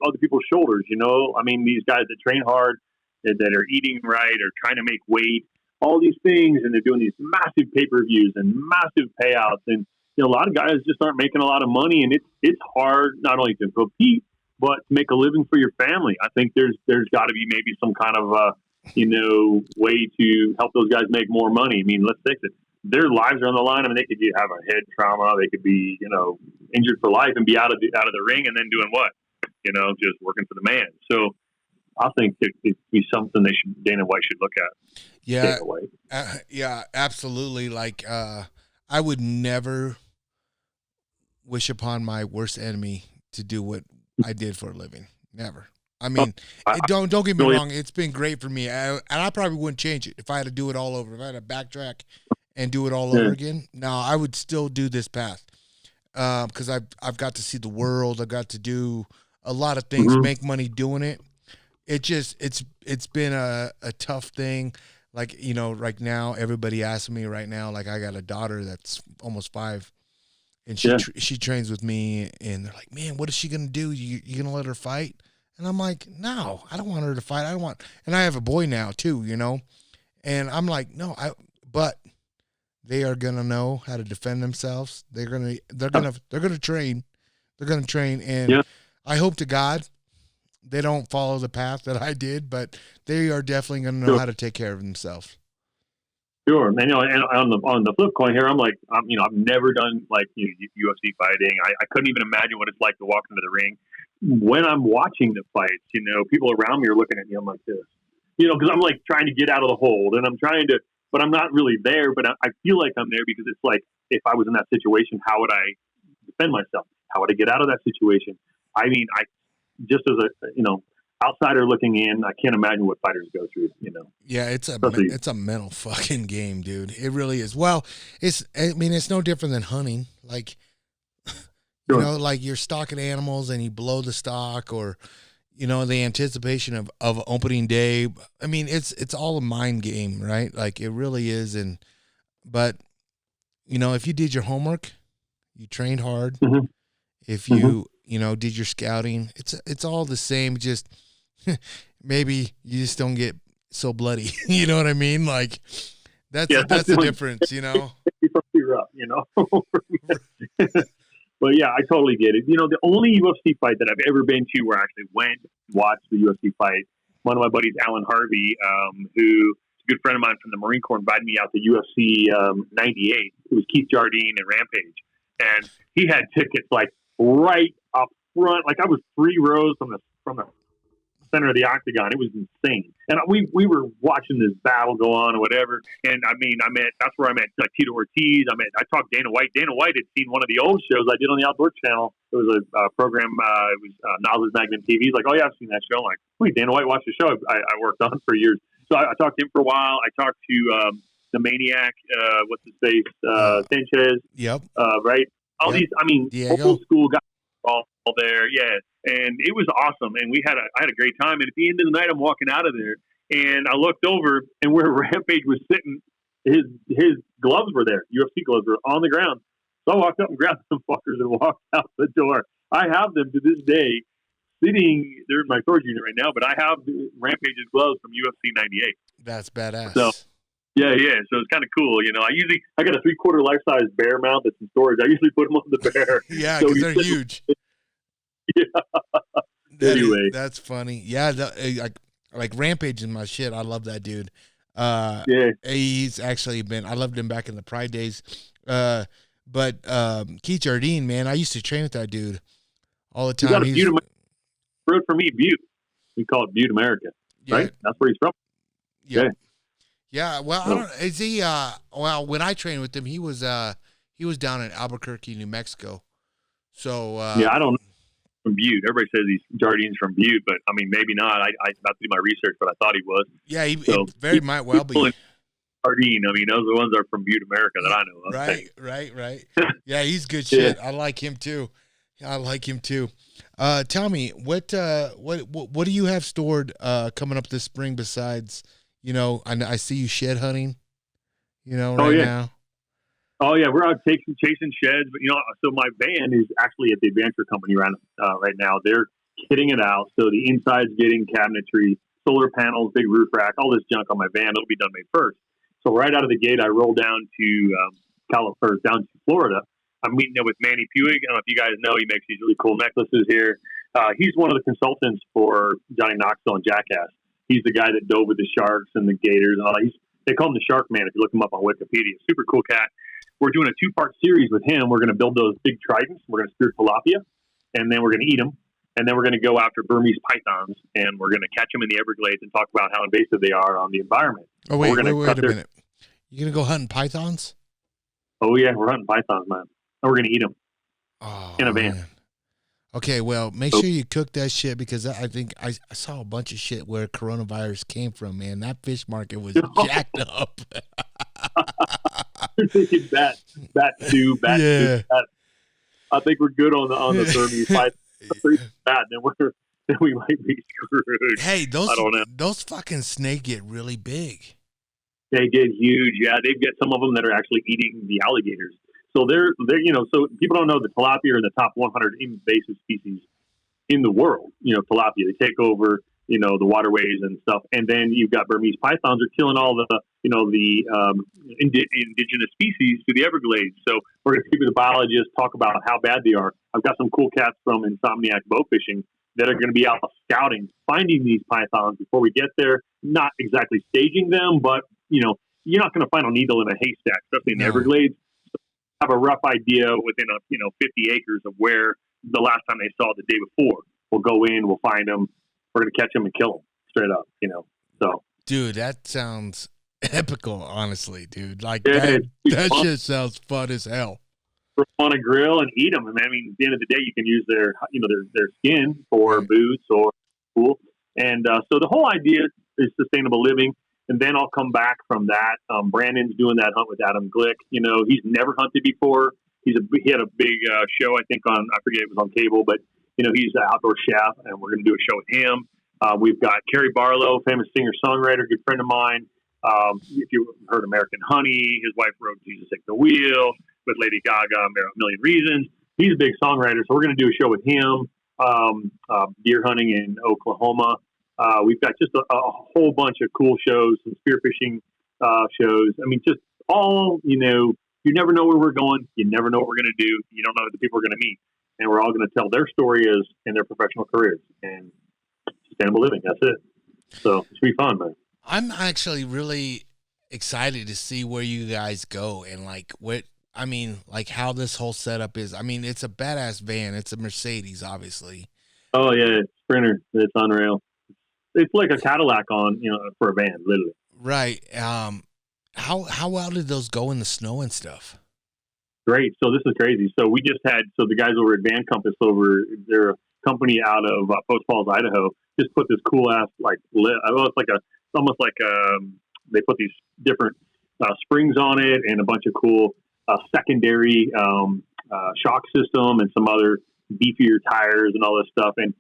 other people's shoulders, you know. I mean, these guys that train hard, that are eating right, or trying to make weight, all these things, and they're doing these massive pay-per-views and massive payouts, and you know, a lot of guys just aren't making a lot of money, and it's hard not only to compete but to make a living for your family. I think there's got to be maybe some kind of way to help those guys make more money. I mean, let's face it. Their lives are on the line. I mean, they could have a head trauma. They could be, you know, injured for life and be out of the ring, and then doing what? You know, just working for the man. So I think it'd be something Dana White should look at. Yeah, yeah, absolutely. Like, I would never wish upon my worst enemy to do what I did for a living. Never. I mean, don't get me wrong. It's been great for me, and I probably wouldn't change it if I had to do it all over. If I had to backtrack and do it all over again, no, I would still do this path because I've got to see the world. I've got to do a lot of things, make money doing it. It's been a tough thing. Like, you know, right now, everybody asks me right now, like, I got a daughter that's almost 5, and she trains with me, and they're like, man, what is she gonna do? You gonna let her fight? And I'm like, no, I don't want her to fight. And I have a boy now too, you know, and I'm like, no, but they are gonna know how to defend themselves. They're gonna train. They're gonna train, and I hope to God they don't follow the path that I did, but they are definitely gonna know how to take care of themselves. Sure, and, you know, and on the flip coin here, I've never done like UFC fighting. I couldn't even imagine what it's like to walk into the ring. When I'm watching the fights, you know, people around me are looking at me. I'm like this, you know, because I'm like trying to get out of the hold, and I'm trying to, but I'm not really there. But I feel like I'm there because it's like if I was in that situation, how would I defend myself? How would I get out of that situation? I mean, just as a outsider looking in, I can't imagine what fighters go through. You know. Yeah, it's a mental fucking game, dude. It really is. Well, it's no different than hunting. Like, you know, like you're stalking animals and you blow the stock, or, you know, the anticipation of opening day. I mean, it's all a mind game, right? Like it really is. But if you did your homework, you trained hard. Mm-hmm. If you, did your scouting, it's all the same. Just maybe you just don't get so bloody. You know what I mean? Like that's the difference, But yeah, I totally get it. The only UFC fight that I've ever been to where I actually went and watched the UFC fight, one of my buddies, Alan Harvey, who is a good friend of mine from the Marine Corps, invited me out to UFC 98. It was Keith Jardine and Rampage. And he had tickets like right up front. Like I was 3 rows from the center of the octagon. It was insane. And we were watching this battle go on or whatever. And that's where I met Tito Ortiz. I talked Dana White. Dana White had seen one of the old shows I did on the Outdoor Channel. It was a program. It was Noz's Magnum TV. He's like, oh yeah, I've seen that show. I'm like, wait, Dana White watched the show I worked on for years. So I talked to him for a while. I talked to the Maniac, what's his face, Sanchez. Yep. Right. All these, Diego. old school guys all there. Yeah. And it was awesome. And I had a great time. And at the end of the night, I'm walking out of there and I looked over and where Rampage was sitting, his gloves were there. UFC gloves were on the ground. So I walked up and grabbed some fuckers and walked out the door. I have them to this day sitting, they're in my storage unit right now, but I have Rampage's gloves from UFC 98. That's badass. So, yeah. So it's kind of cool. I got a 3/4 life-size bear mount that's in storage. I usually put them on the bear. Yeah, because they're huge. Yeah. Anyway, that's funny. Yeah, like Rampage is my shit. I love that dude. Yeah. He's actually I loved him back in the Pride days. But Keith Jardine, man, I used to train with that dude all the time. He's got a Butte for me, Butte. We call it Butte, America. Right? Yeah. That's where he's from. Yeah. Yeah. Yeah, well, I don't. Is he? Well, when I trained with him, he was down in Albuquerque, New Mexico. So yeah, I don't know from Butte. Everybody says he's Jardine's from Butte, but maybe not. I about to do my research, but I thought he was. Yeah, he very might well be. Jardine. Those are the ones that are from Butte, America that I know of. Right. Yeah, he's good shit. I like him too. Tell me what do you have stored coming up this spring besides? I see you shed hunting, now. Oh yeah, we're out chasing sheds, but so my van is actually at the Adventure Company right now. They're kitting it out, so the inside's getting cabinetry, solar panels, big roof rack, all this junk on my van. It'll be done May 1st. So right out of the gate, I roll down to down to Florida. I'm meeting up with Manny Puig. I don't know if you guys know, he makes these really cool necklaces here. He's one of the consultants for Johnny Knoxville and Jackass. He's the guy that dove with the sharks and the gators. They call him the Shark Man if you look him up on Wikipedia. Super cool cat. We're doing a 2-part series with him. We're going to build those big tridents. We're going to spear tilapia, and then we're going to eat them. And then we're going to go after Burmese pythons, and we're going to catch them in the Everglades and talk about how invasive they are on the environment. Oh, wait a minute. You're going to go hunting pythons? Oh, yeah. We're hunting pythons, man. And we're going to eat them in a van. Man. Okay, well, make sure you cook that shit because I think I saw a bunch of shit where coronavirus came from, man. That fish market was jacked up. You're thinking bat stew. I think we're good on the Burmese python. Then we might be screwed. Hey, I don't know. Those fucking snakes get really big. They get huge. Yeah, they've got some of them that are actually eating the alligators. So they're so people don't know the tilapia are in the top 100 invasive species in the world. Tilapia, they take over, the waterways and stuff. And then you've got Burmese pythons are killing all the indigenous species to the Everglades. So we're going to speak with the biologists, talk about how bad they are. I've got some cool cats from Insomniac Bow Fishing that are going to be out scouting, finding these pythons before we get there, not exactly staging them, but, you're not going to find a needle in a haystack, especially in the Everglades. Have a rough idea within 50 acres of where the last time they saw the day before. We'll go in, we'll find them, we're going to catch them and kill them straight up, so. Dude, that sounds epical, honestly, dude. Like that shit sounds fun as hell. On a grill and eat them. And at the end of the day, you can use their skin for boots or pool. And so the whole idea is sustainable living. And then I'll come back from that. Brandon's doing that hunt with Adam Glick. He's never hunted before. He had a big show, I think I forget it was on cable, but he's an outdoor chef, and we're going to do a show with him. We've got Kerry Barlow, famous singer-songwriter, good friend of mine. If you heard American Honey, his wife wrote Jesus Take the Wheel with Lady Gaga, A Million Reasons. He's a big songwriter, so we're going to do a show with him, deer hunting in Oklahoma. We've got just a whole bunch of cool shows, some spearfishing shows. I mean, just all, you never know where we're going. You never know what we're going to do. You don't know who the people we're going to meet. And we're all going to tell their story in their professional careers and sustainable living. That's it. So it's be fun, man. I'm actually really excited to see where you guys go and how this whole setup is. I mean, it's a badass van. It's a Mercedes, obviously. Oh yeah, it's Sprinter. It's unreal. It's like a Cadillac for a van, literally. Right. How well did those go in the snow and stuff? Great. So this is crazy. So we just had the guys over at Van Compass they're a company out of Post Falls, Idaho, just put this cool ass they put these different springs on it and a bunch of cool secondary shock system and some other beefier tires and all this stuff, and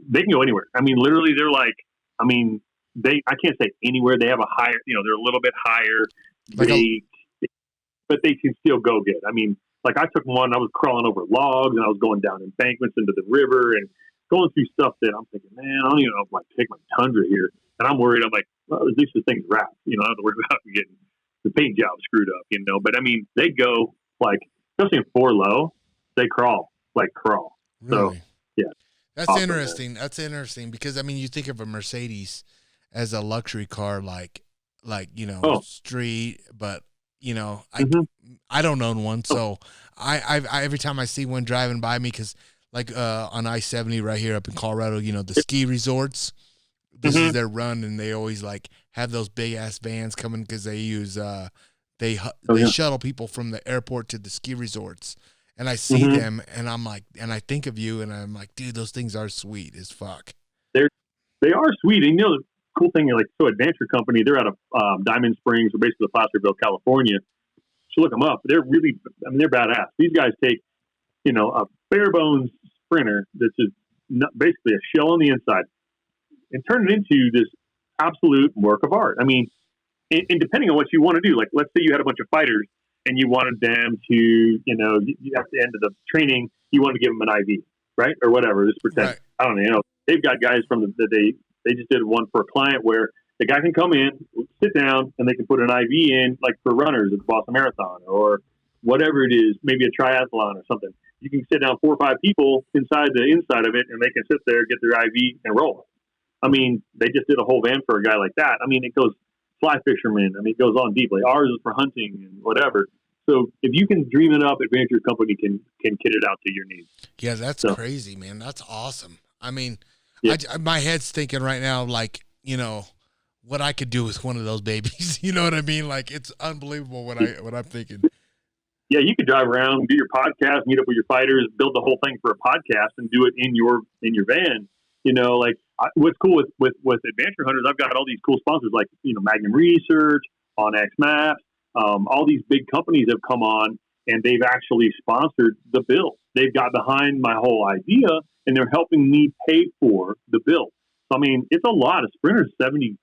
they can go anywhere. I mean, literally, they're like, I can't say anywhere. They have a higher, they're a little bit higher, but they can still go good. I mean, like I took one, I was crawling over logs and I was going down embankments into the river and going through stuff that I'm thinking, man, I don't even know if I can take my Tundra here. And I'm worried. I'm like, well, at least this thing's wrapped. I don't have to worry about getting the paint job screwed up, But I mean, they go especially in 4 low, they crawl. Really? So, yeah. That's awesome, interesting. Man. That's interesting because, I mean, you think of a Mercedes as a luxury car, street, but, I don't own one. So I every time I see one driving by me, because on I-70 right here up in Colorado, the ski resorts, this is their run, and they always have those big ass vans coming because they use they shuttle people from the airport to the ski resorts, and I see them, and I'm like, and I think of you, and I'm like, dude, those things are sweet as fuck. They are sweet, and the cool thing, Adventure Company, they're out of Diamond Springs, or basically Placerville, California. So look them up. They're really, they're badass. These guys take, a bare bones Sprinter that's just basically a shell on the inside and turn it into this absolute work of art. I mean, and depending on what you want to do, let's say you had a bunch of fighters and you wanted them to, at the end of the training, you want to give them an IV, right? Or whatever, just pretend. Right. I don't know, they've got guys they just did one for a client where the guy can come in, sit down, and they can put an IV in, for runners at the Boston Marathon or whatever it is, maybe a triathlon or something. You can sit down 4 or 5 people inside of it, and they can sit there, get their IV, and roll. I mean, they just did a whole van for a guy like that. I mean, it goes fly fishermen. I mean, it goes on deeply. Ours is for hunting and whatever. So if you can dream it up, Adventure Company can kit it out to your needs. Yeah, that's crazy, man. That's awesome. I mean, yeah. My head's thinking right now, what I could do with one of those babies. You know what I mean? It's unbelievable what I'm thinking. Yeah, you could drive around, do your podcast, meet up with your fighters, build the whole thing for a podcast, and do it in your van. What's cool with Adventure Hunters, I've got all these cool sponsors Magnum Research, OnX Maps, all these big companies have come on and they've actually sponsored the build. They've got behind my whole idea and they're helping me pay for the build. So, I mean, it's a lot of Sprinters, 70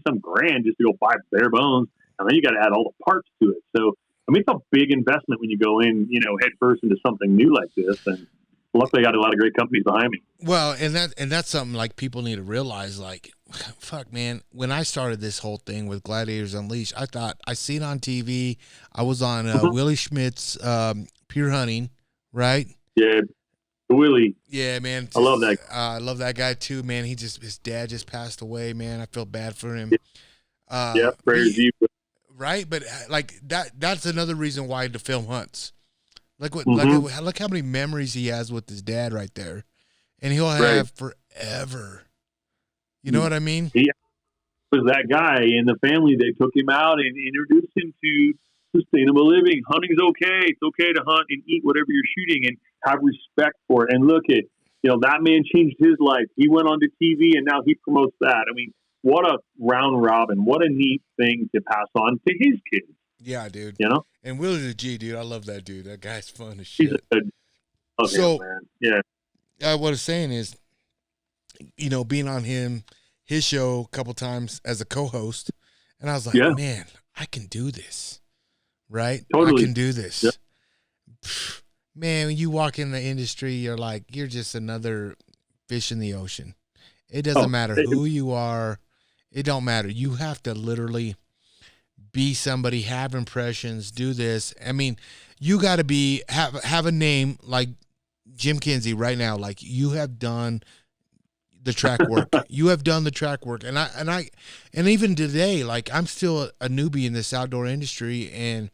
some grand just to go buy bare bones. And then you got to add all the parts to it. So, I mean, it's a big investment when you go in, head first into something new like this. And luckily, I got a lot of great companies behind me. Well, and that's something people need to realize. Fuck, man. When I started this whole thing with Gladiators Unleashed, I thought I seen on TV. I was on Willie Schmidt's Pure Hunting, right? Yeah, Willie. Yeah, man. I love that. I love that guy too, man. His dad just passed away, man. I feel bad for him. Yeah, prayers to you. Right, but that's another reason why to film hunts. Look how many memories he has with his dad right there, and he'll have forever. You know what I mean? He was that guy in the family that took him out and introduced him to sustainable living. Hunting's okay. It's okay to hunt and eat whatever you're shooting and have respect for it. And look at, that man changed his life. He went onto TV and now he promotes that. I mean, what a round robin. What a neat thing to pass on to his kids. Yeah, dude. And Willie's a G, dude. I love that dude. That guy's fun as shit. He's a good man. Yeah. What I was saying is, being on his show a couple times as a co-host, And I was like, Yeah. man, I can do this, right? Totally. I can do this. Yeah. Man, when you walk in the industry, you're just another fish in the ocean. It doesn't matter who you are. It don't matter. You have to literally be somebody, have impressions, do this. I mean, you got to have a name like Jim Kinsey right now. Like, you have done the track work. You have done the track work. And even today, like, I'm still a newbie in this outdoor industry, and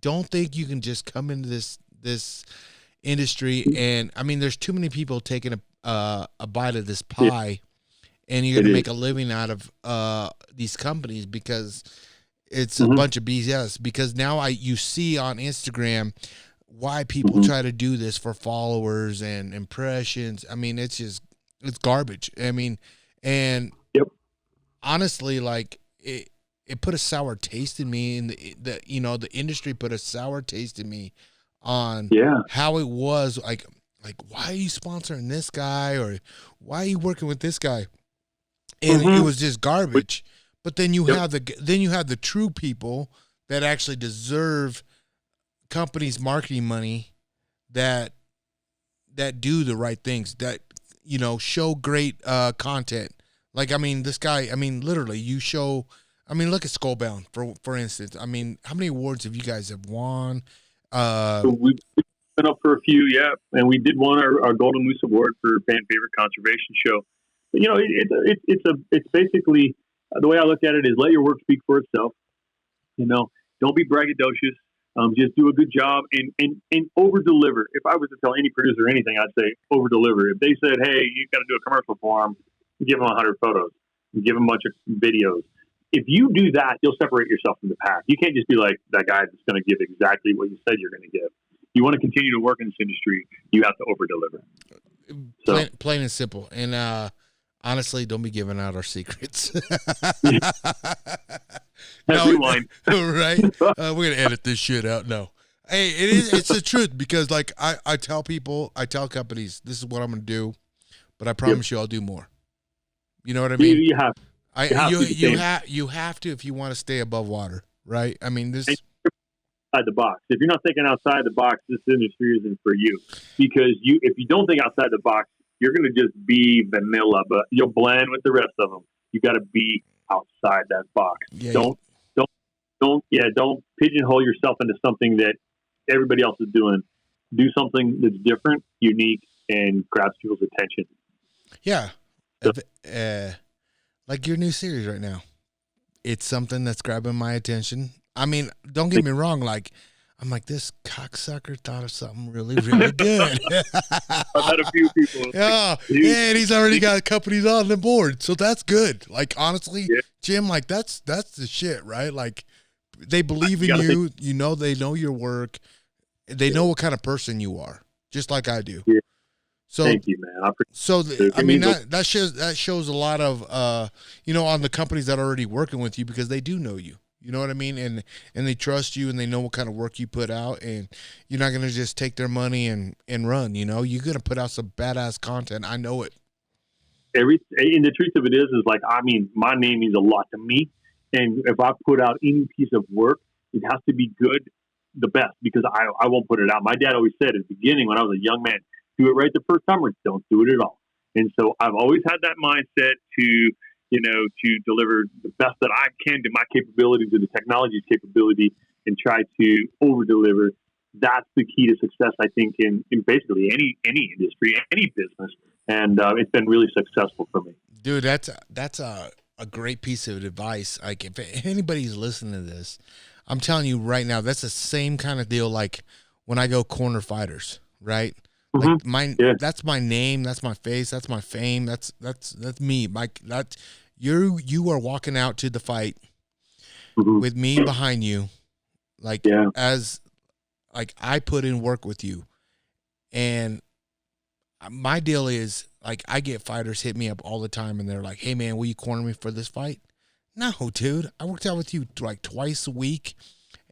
don't think you can just come into this industry and, I mean, there's too many people taking a bite of this pie, and you're going to make a living out of these companies because it's a bunch of BS. Because now you see on Instagram why people try to do this for followers and impressions. I mean, it's garbage. I mean, and honestly, like, it put a sour taste in me, and the industry put a sour taste in me on how it was like, why are you sponsoring this guy, or why are you working with this guy? And it was just garbage. But then you have the true people that actually deserve companies' marketing money, that do the right things, that show great content. Like, I mean, this guy, I mean, literally, you show. I mean, look at Skullbound, for instance. I mean, how many awards have you guys have won? So we've been up for a few, and we did won our Golden Moose Award for fan favorite conservation show. But, it's basically, the way I look at it is, let your work speak for itself. Don't be braggadocious. Just do a good job and over deliver. If I was to tell any producer anything, I'd say over deliver. If they said, hey, you got to do a commercial for them, give them 100 photos, give them a bunch of videos. If you do that, you'll separate yourself from the pack. You can't just be like that guy that's going to give exactly what you said you're going to give. You want to continue to work in this industry, you have to over deliver. So. Plain and simple. And honestly, don't be giving out our secrets. Rewind. Right? We're gonna edit this shit out. No, hey, it's the truth, because like I tell companies, this is what I'm gonna do, but I promise you I'll do more. You know what I mean? You have. You have to if you want to stay above water, right? I mean, this outside the box. If you're not thinking outside the box, this industry isn't for you. Because if you don't think outside the box, you're going to just be vanilla, but you'll blend with the rest of them. You got to be outside that box. Yeah, don't pigeonhole yourself into something that everybody else is doing. Do something that's different, unique, and grabs people's attention. Yeah. Like your new series right now. It's something that's grabbing my attention. I mean, don't get me wrong. Like, I'm like, this cocksucker thought of something really, really good. I've had a few people. Yeah, and he's already got companies on the board, so that's good. Like, honestly, Jim, like, that's the shit, right? Like, they believe in you. They know your work. They know what kind of person you are, just like I do. Yeah. So, thank you, man. I mean, that shows a lot of on the companies that are already working with you, because they do know you. You know what I mean? And they trust you, and they know what kind of work you put out, and you're not going to just take their money and run, you're going to put out some badass content. I know it. And the truth of it is like, I mean, my name means a lot to me. And if I put out any piece of work, it has to be good, the best, because I won't put it out. My dad always said at the beginning when I was a young man, do it right the first time or don't do it at all. And so I've always had that mindset to deliver the best that I can to my capabilities and the technology's capability, and try to over deliver. That's the key to success, I think, in basically any industry, any business. And it's been really successful for me. Dude, that's a great piece of advice. Like, if anybody's listening to this, I'm telling you right now, that's the same kind of deal. Like when I go corner fighters, right? Like that's my name, that's my face, that's my fame, that's me. You are walking out to the fight with me behind you, like as like I put in work with you, and my deal is like I get fighters hit me up all the time, and they're like, "Hey man, will you corner me for this fight?" No, dude, I worked out with you like twice a week.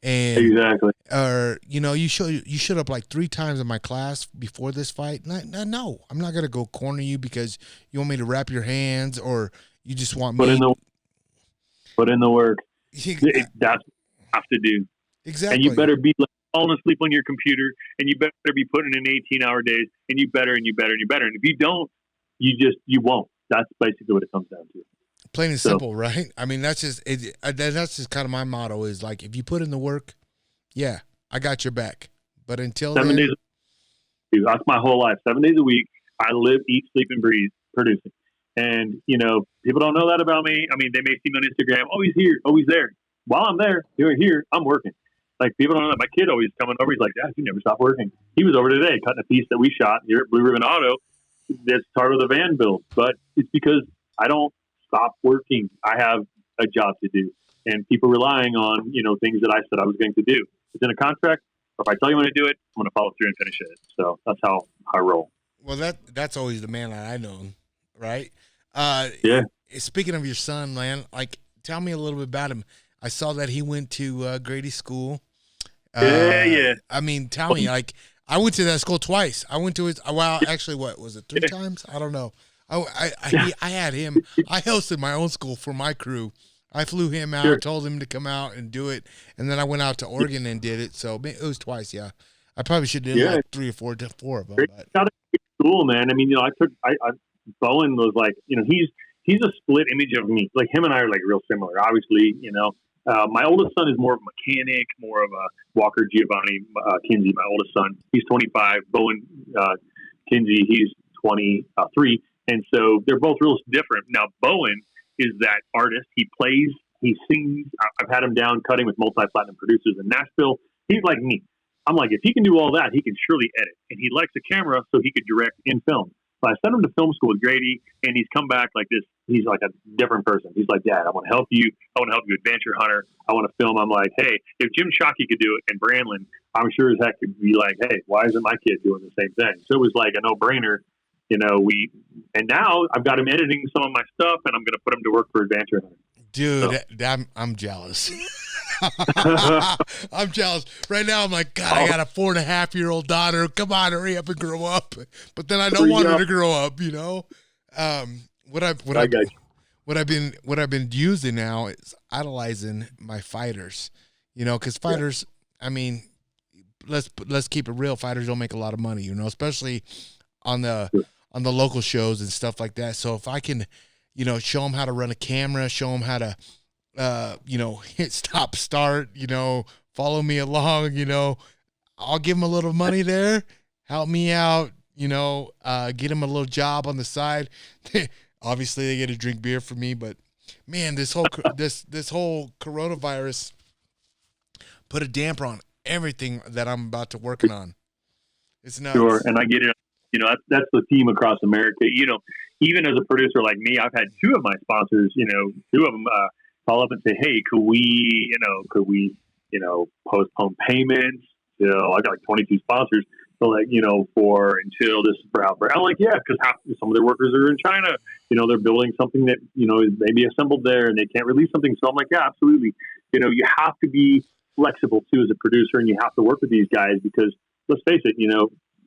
And exactly, or you showed up like 3 times in my class before this fight. No, I'm not gonna go corner you because you want me to wrap your hands, or You just want put me. Put in the work. That's what you have to do. Exactly. And you better be like falling asleep on your computer, and you better be putting in 18-hour days, and you better. And if you don't, you won't. That's basically what it comes down to. Plain and simple, right? I mean, that's just that's just kind of my motto is like, if you put in the work, yeah, I got your back. But until 7 then, days, that's my whole life. 7 days a week, I live, eat, sleep, and breathe producing. And people don't know that about me. I mean, they may see me on Instagram. Oh, he's here. Oh, he's there. While I'm there, here, I'm working. Like, people don't know that. My kid always coming over. He's like, Dad, you never stop working. He was over today cutting a piece that we shot here at Blue Ribbon Auto. That's part of the van build. But it's because I don't stop working. I have a job to do. And people relying on, things that I said I was going to do. It's in a contract. If I tell you when to do it, I'm going to follow through and finish it. So that's how I roll. Well, that's always the man that I know, right? Yeah. Speaking of your son, man, like, tell me a little bit about him. I saw that he went to Grady School. Yeah. I mean, tell me, like, I went to that school twice. I went to his. Well, actually, what was it? 3 times? I don't know. I had him. I hosted my own school for my crew. I flew him out, told him to come out and do it, and then I went out to Oregon and did it. So it was twice. Yeah, I probably should have done like 3 or 4 of them. But. Cool, man. I mean, Bowen was like, he's a split image of me. Like, him and I are like real similar. Obviously, my oldest son is more of a mechanic, more of a Walker Giovanni Kinsey. My oldest son, he's 25. Bowen Kinsey, he's 23, and so they're both real different. Now, Bowen is that artist. He plays, he sings. I've had him down cutting with multi-platinum producers in Nashville. He's like me. I'm like, if he can do all that, he can surely edit. And he likes a camera, so he could direct in film. So I sent him to film school with Grady, and he's come back like this. He's like a different person. He's like, Dad, I want to help you. I want to help you Adventure Hunter. I want to film. I'm like, hey, if Jim Shockey could do it and Brandlin, I'm sure as heck could be like, hey, why isn't my kid doing the same thing? So it was like a no-brainer. And now I've got him editing some of my stuff, and I'm going to put him to work for Adventure Hunter. Dude, I'm jealous. I'm jealous. Right now, I'm like, God, I got a 4.5-year-old daughter. Come on, hurry up and grow up. But then I don't want her to grow up, What I've been using now is idolizing my fighters, because fighters, I mean, let's keep it real. Fighters don't make a lot of money, especially on the local shows and stuff like that. So if I can, show them how to run a camera, show them how to, hit stop, start, follow me along, I'll give them a little money there, help me out, get them a little job on the side. Obviously they get to drink beer from me, but man, this whole coronavirus put a damper on everything that I'm about to working on. It's nuts. Sure. And I get it. That's the theme across America. Even as a producer like me, I've had 2 of my sponsors, 2 of them, call up and say, hey, could we postpone payments? I got like 22 sponsors. So for until this is outbreak. I'm like, yeah, because some of their workers are in China. They're building something that, is maybe assembled there and they can't release something. So I'm like, yeah, absolutely. You have to be flexible too as a producer, and you have to work with these guys because let's face it,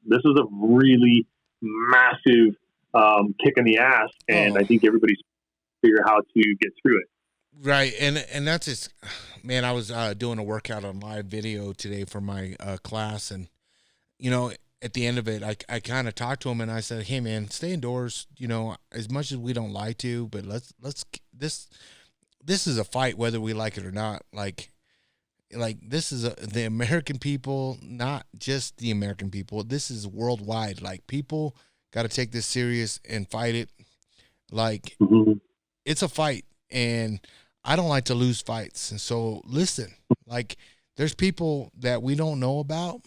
this is a really massive kick in the ass. And I think everybody's figure how to get through it. Right. And that's just, man, I was doing a workout on live video today for my class. And, at the end of it, I kind of talked to him and I said, hey man, stay indoors, as much as we don't like to, but this is a fight, whether we like it or not. Like this is the American people, not just the American people. This is worldwide. Like, people got to take this serious and fight it. Like, it's a fight, and I don't like to lose fights. And so, listen, like, there's people that we don't know about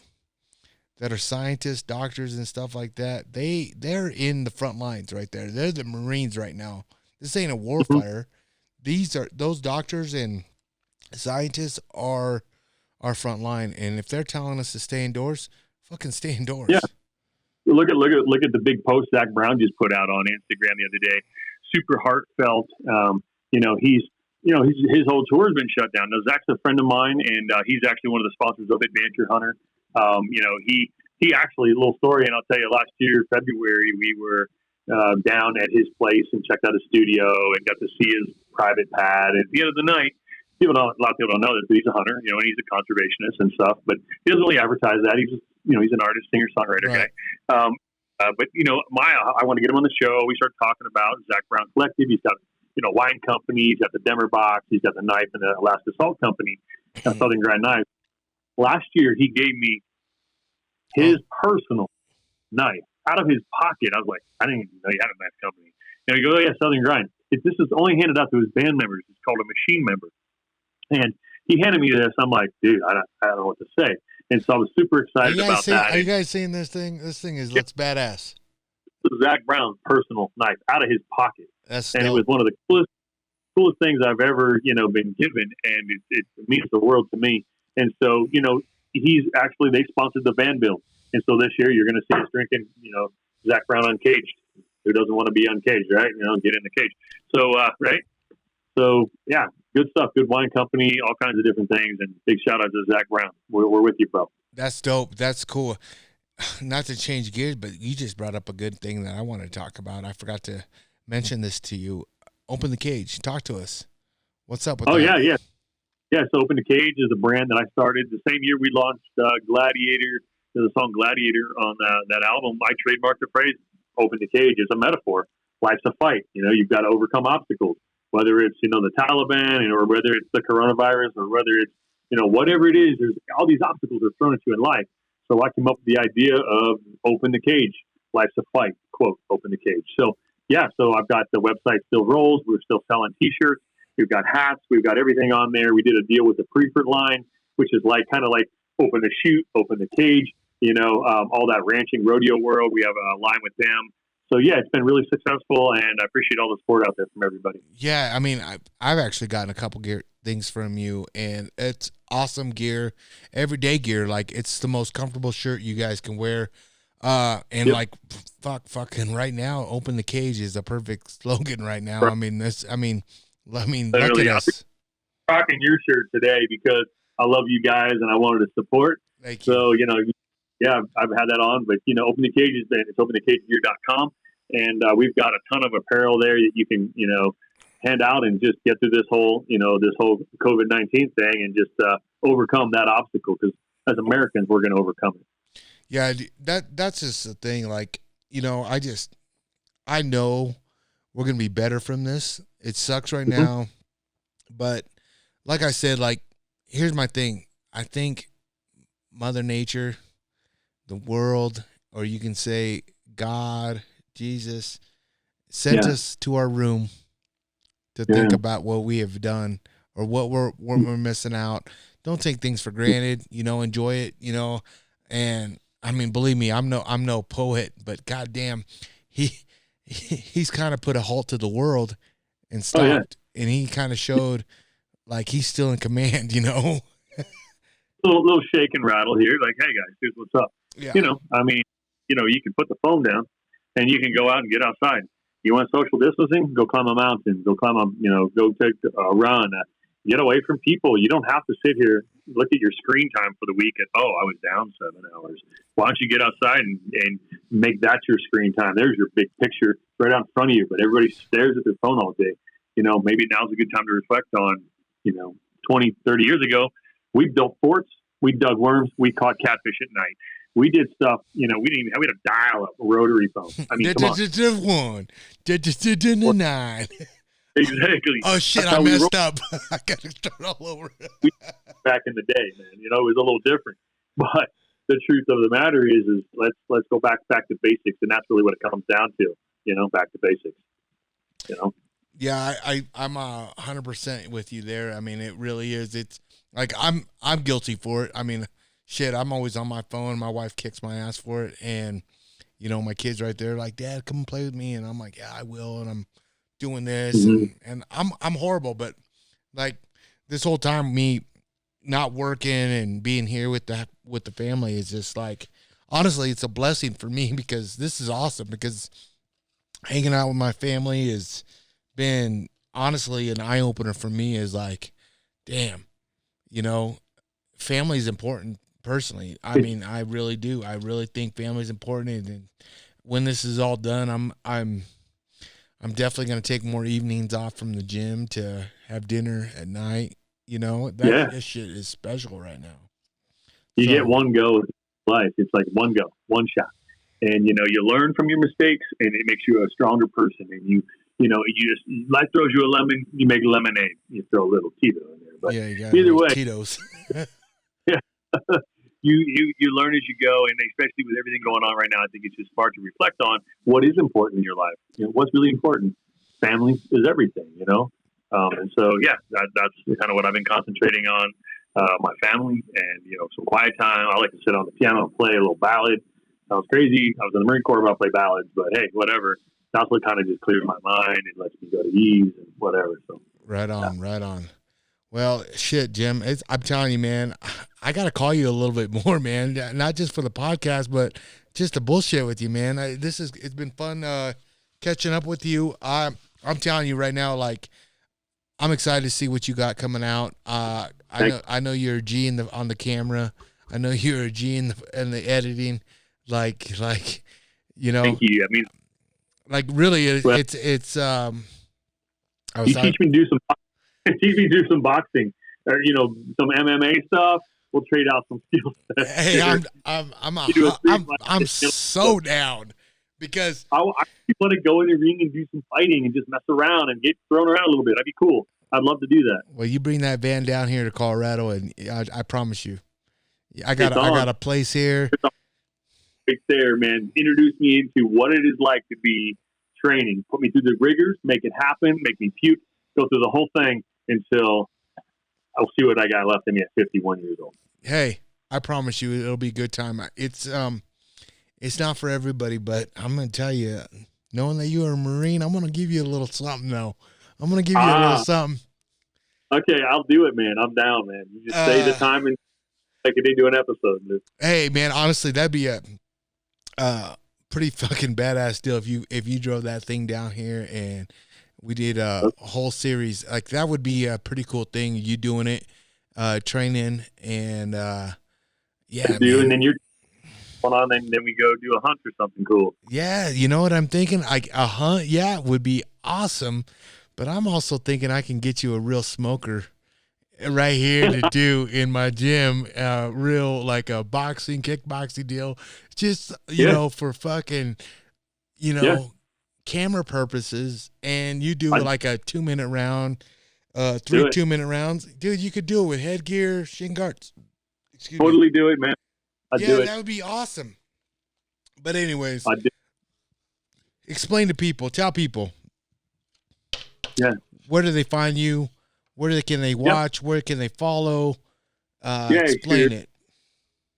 that are scientists, doctors, and stuff like that. They're in the front lines right there. They're the Marines right now. This ain't a war fire. Those doctors and scientists are our front line, and if they're telling us to stay indoors, fucking stay indoors. Yeah. Look at the big post Zach Brown just put out on Instagram the other day. Super heartfelt. His whole tour has been shut down. Now, Zach's a friend of mine, and he's actually one of the sponsors of Adventure Hunter. He actually, a little story, and I'll tell you, last year, February, we were down at his place and checked out his studio and got to see his private pad. And at the end of the night, a lot of people don't know this, but he's a hunter, and he's a conservationist and stuff. But he doesn't really advertise that. He's just, he's an artist, singer, songwriter right. guy. But I want to get him on the show. We start talking about Zach Brown Collective. He's got wine company. He's got the Denver box. He's got the knife and the Alaska Salt Company, Southern Grind Knife. Last year, he gave me his personal knife out of his pocket. I was like, I didn't even know he had a knife company. And he goes, oh yeah, Southern Grind. This is only handed out to his band members. It's called a machine member. And he handed me this. I'm like, dude, I don't know what to say. And so I was super excited about that. Are you guys seeing this thing? This thing looks badass. This is Zach Brown's personal knife out of his pocket. That's and dope. It was one of the coolest things I've ever, been given. And it means the world to me. And so, they sponsored the van bill. And so this year you're going to see us drinking, Zach Brown Uncaged. Who doesn't want to be uncaged, right? Get in the cage. So, right? So, yeah, good stuff. Good wine company, all kinds of different things. And big shout out to Zach Brown. We're with you, bro. That's dope. That's cool. Not to change gears, but you just brought up a good thing that I want to talk about. I forgot to mention this to you. Open the Cage. Talk to us. What's up with that? Yeah. Yeah, so Open the Cage is a brand that I started the same year we launched Gladiator. There's a song Gladiator on that album. I trademarked the phrase Open the Cage as a metaphor. Life's a fight. You've got to overcome obstacles, whether it's, the Taliban or whether it's the coronavirus or whether it's, whatever it is, there's all these obstacles are thrown at you in life. So I came up with the idea of Open the Cage. Life's a fight, quote, Open the Cage. So, yeah, so I've got the website still rolls. We're still selling T-shirts. We've got hats. We've got everything on there. We did a deal with the Preferred line, which is kind of like Open the Chute, Open the Cage, all that ranching rodeo world. We have a line with them. So, yeah, it's been really successful, and I appreciate all the support out there from everybody. Yeah, I mean, I've actually gotten a couple things from you, and it's awesome gear, everyday gear. Like, it's the most comfortable shirt you guys can wear. And yep. Fucking right now, Open the Cage is a perfect slogan right now. Right. I mean, literally, look at us. I'm rocking your shirt today because I love you guys and I wanted to support. Thank you. So, yeah, I've had that on, but, Open the Cage it's openthecagegear.com. And we've got a ton of apparel there that you can, hand out and just get through this whole COVID-19 thing and just overcome that obstacle. Because as Americans, we're going to overcome it. Yeah, that's just the thing. Like, I know we're going to be better from this. It sucks right now. But like I said, here's my thing. I think Mother Nature, the world, or you can say God, Jesus, sent us to our room to think about what we have done or what we're missing out. Don't take things for granted, enjoy it, and I mean, believe me, I'm no poet, but goddamn, he's kind of put a halt to the world and stopped, and he kind of showed like he's still in command, little shake and rattle here, like, hey guys, here's what's up. Yeah. I mean, you can put the phone down and you can go out and get outside. You want social distancing? Go climb a mountain. Go climb go take a run. Get away from people. You don't have to sit here, look at your screen time for the week and, I was down 7 hours. Why don't you get outside and make that your screen time? There's your big picture right out in front of you, but everybody stares at their phone all day. Maybe now's a good time to reflect on, 20, 30 years ago, we built forts, we dug worms, we caught catfish at night. We did stuff, we didn't even have, we had a dial-up rotary phone. I mean, come on. 9. Exactly. Oh shit! I messed up. I got to start all over. Back in the day, man, it was a little different. But the truth of the matter is let's go back to basics, and that's really what it comes down to. Back to basics. Yeah, I'm 100% with you there. I mean, it really is. It's like I'm guilty for it. I mean, shit, I'm always on my phone. My wife kicks my ass for it, and my kids right there like, Dad, come play with me, and I'm like, yeah, I will, and I'm doing this, and I'm horrible, but like this whole time, me not working and being here with the family is just like, honestly, it's a blessing for me because this is awesome. Because hanging out with my family has been honestly an eye opener for me. Is like, damn, family is important. Personally, I mean, I really do. I really think family is important, and when this is all done, I'm definitely going to take more evenings off from the gym to have dinner at night. You know, that shit is special right now. You get one go in life. It's like one go, one shot. And, you know, you learn from your mistakes, and it makes you a stronger person. And you just, life throws you a lemon, you make lemonade. You throw a little Tito in there. But yeah, you got either way, Tito's. yeah, you learn as you go. And especially with everything going on right now, I think it's just smart to reflect on what is important in your life. You know, what's really important. Family is everything, you know? And so, yeah, that's kind of what I've been concentrating on, my family and, you know, some quiet time. I like to sit on the piano and play a little ballad. Sounds crazy. I was in the Marine Corps about to play ballads, but hey, whatever. That's what kind of just clears my mind and lets me go to ease and whatever. So right on. Well, shit, Jim. I'm telling you, man. I gotta call you a little bit more, man. Not just for the podcast, but just to bullshit with you, man. It's been fun catching up with you. I'm telling you right now, like, I'm excited to see what you got coming out. I know you're a G on the camera. I know you're a G in the editing. Like, you know. Thank you. I mean, like, really, it's. You teach me to do some boxing, or, you know, some MMA stuff. We'll trade out some skill sets. Hey, I'm so down because I want to go in the ring and do some fighting and just mess around and get thrown around a little bit. That'd be cool. I'd love to do that. Well, you bring that van down here to Colorado, and I promise you, I got a place here. Right there, man. Introduce me into what it is like to be training. Put me through the rigors, make it happen, make me puke, go through the whole thing until I'll see what I got left in me at 51 years old. Hey, I promise you, it'll be a good time. It's not for everybody, but I'm gonna tell you, knowing that you are a Marine, I'm gonna give you a little something. Though I'm gonna give you a little something. Okay, I'll do it, man. I'm down, man. You just say the time and take it into an episode, dude. Hey, man, honestly, that'd be a pretty fucking badass deal if you drove that thing down here and we did a whole series. Like, that would be a pretty cool thing. You doing it, training, and yeah, and then you're going on, and then we go do a hunt or something cool. Yeah, you know what I'm thinking? Like a hunt, yeah, would be awesome. But I'm also thinking I can get you a real smoker right here to do in my gym, real, like a kickboxing deal, just, you know, for fucking, you know, camera purposes. And you do like a 2-minute round, 3 2-minute rounds. Dude, you could do it with headgear, shin guards. Totally do it, man. Do it. That would be awesome. But anyways, explain to people, tell people. Yeah. Where do they find you? Can they watch? Where can they follow? Explain it.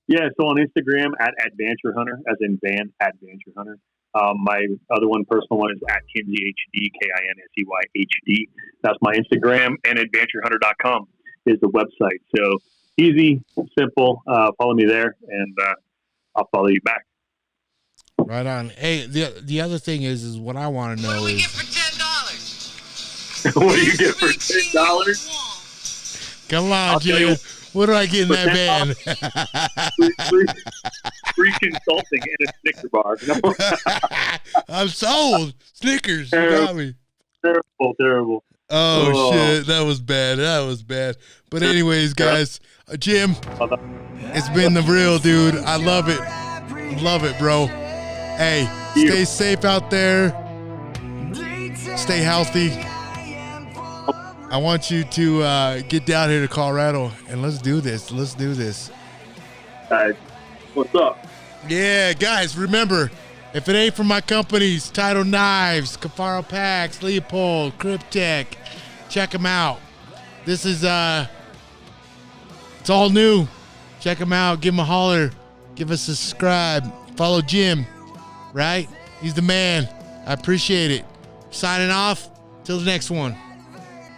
Yeah, so on Instagram at Adventure Hunter, as in van, Adventure Hunter. My other one, personal one, is at Kinsey HD, Kinsey HD. That's my Instagram, and adventurehunter.com is the website. So easy, simple. Follow me there, and I'll follow you back. Right on. Hey, the other thing is what I want to know What do we is. get for $10? What do you get for $10? Come on, Jim. What do I get in that van? Free consulting and a Snicker bar. I'm sold. Snickers. You got me. Terrible. Oh, shit. That was bad. But anyways, guys, Jim, it's been the real, dude. I love it. Love it, bro. Hey, stay safe out there. Stay healthy. I want you to get down here to Colorado and let's do this. Guys, what's up? Yeah, guys, remember, if it ain't for my companies, Title Knives, Cafaro Packs, Leopold, Cryptech, check them out. This is, it's all new. Check them out. Give them a holler. Give us a subscribe. Follow Jim, right? He's the man. I appreciate it. Signing off. Till the next one.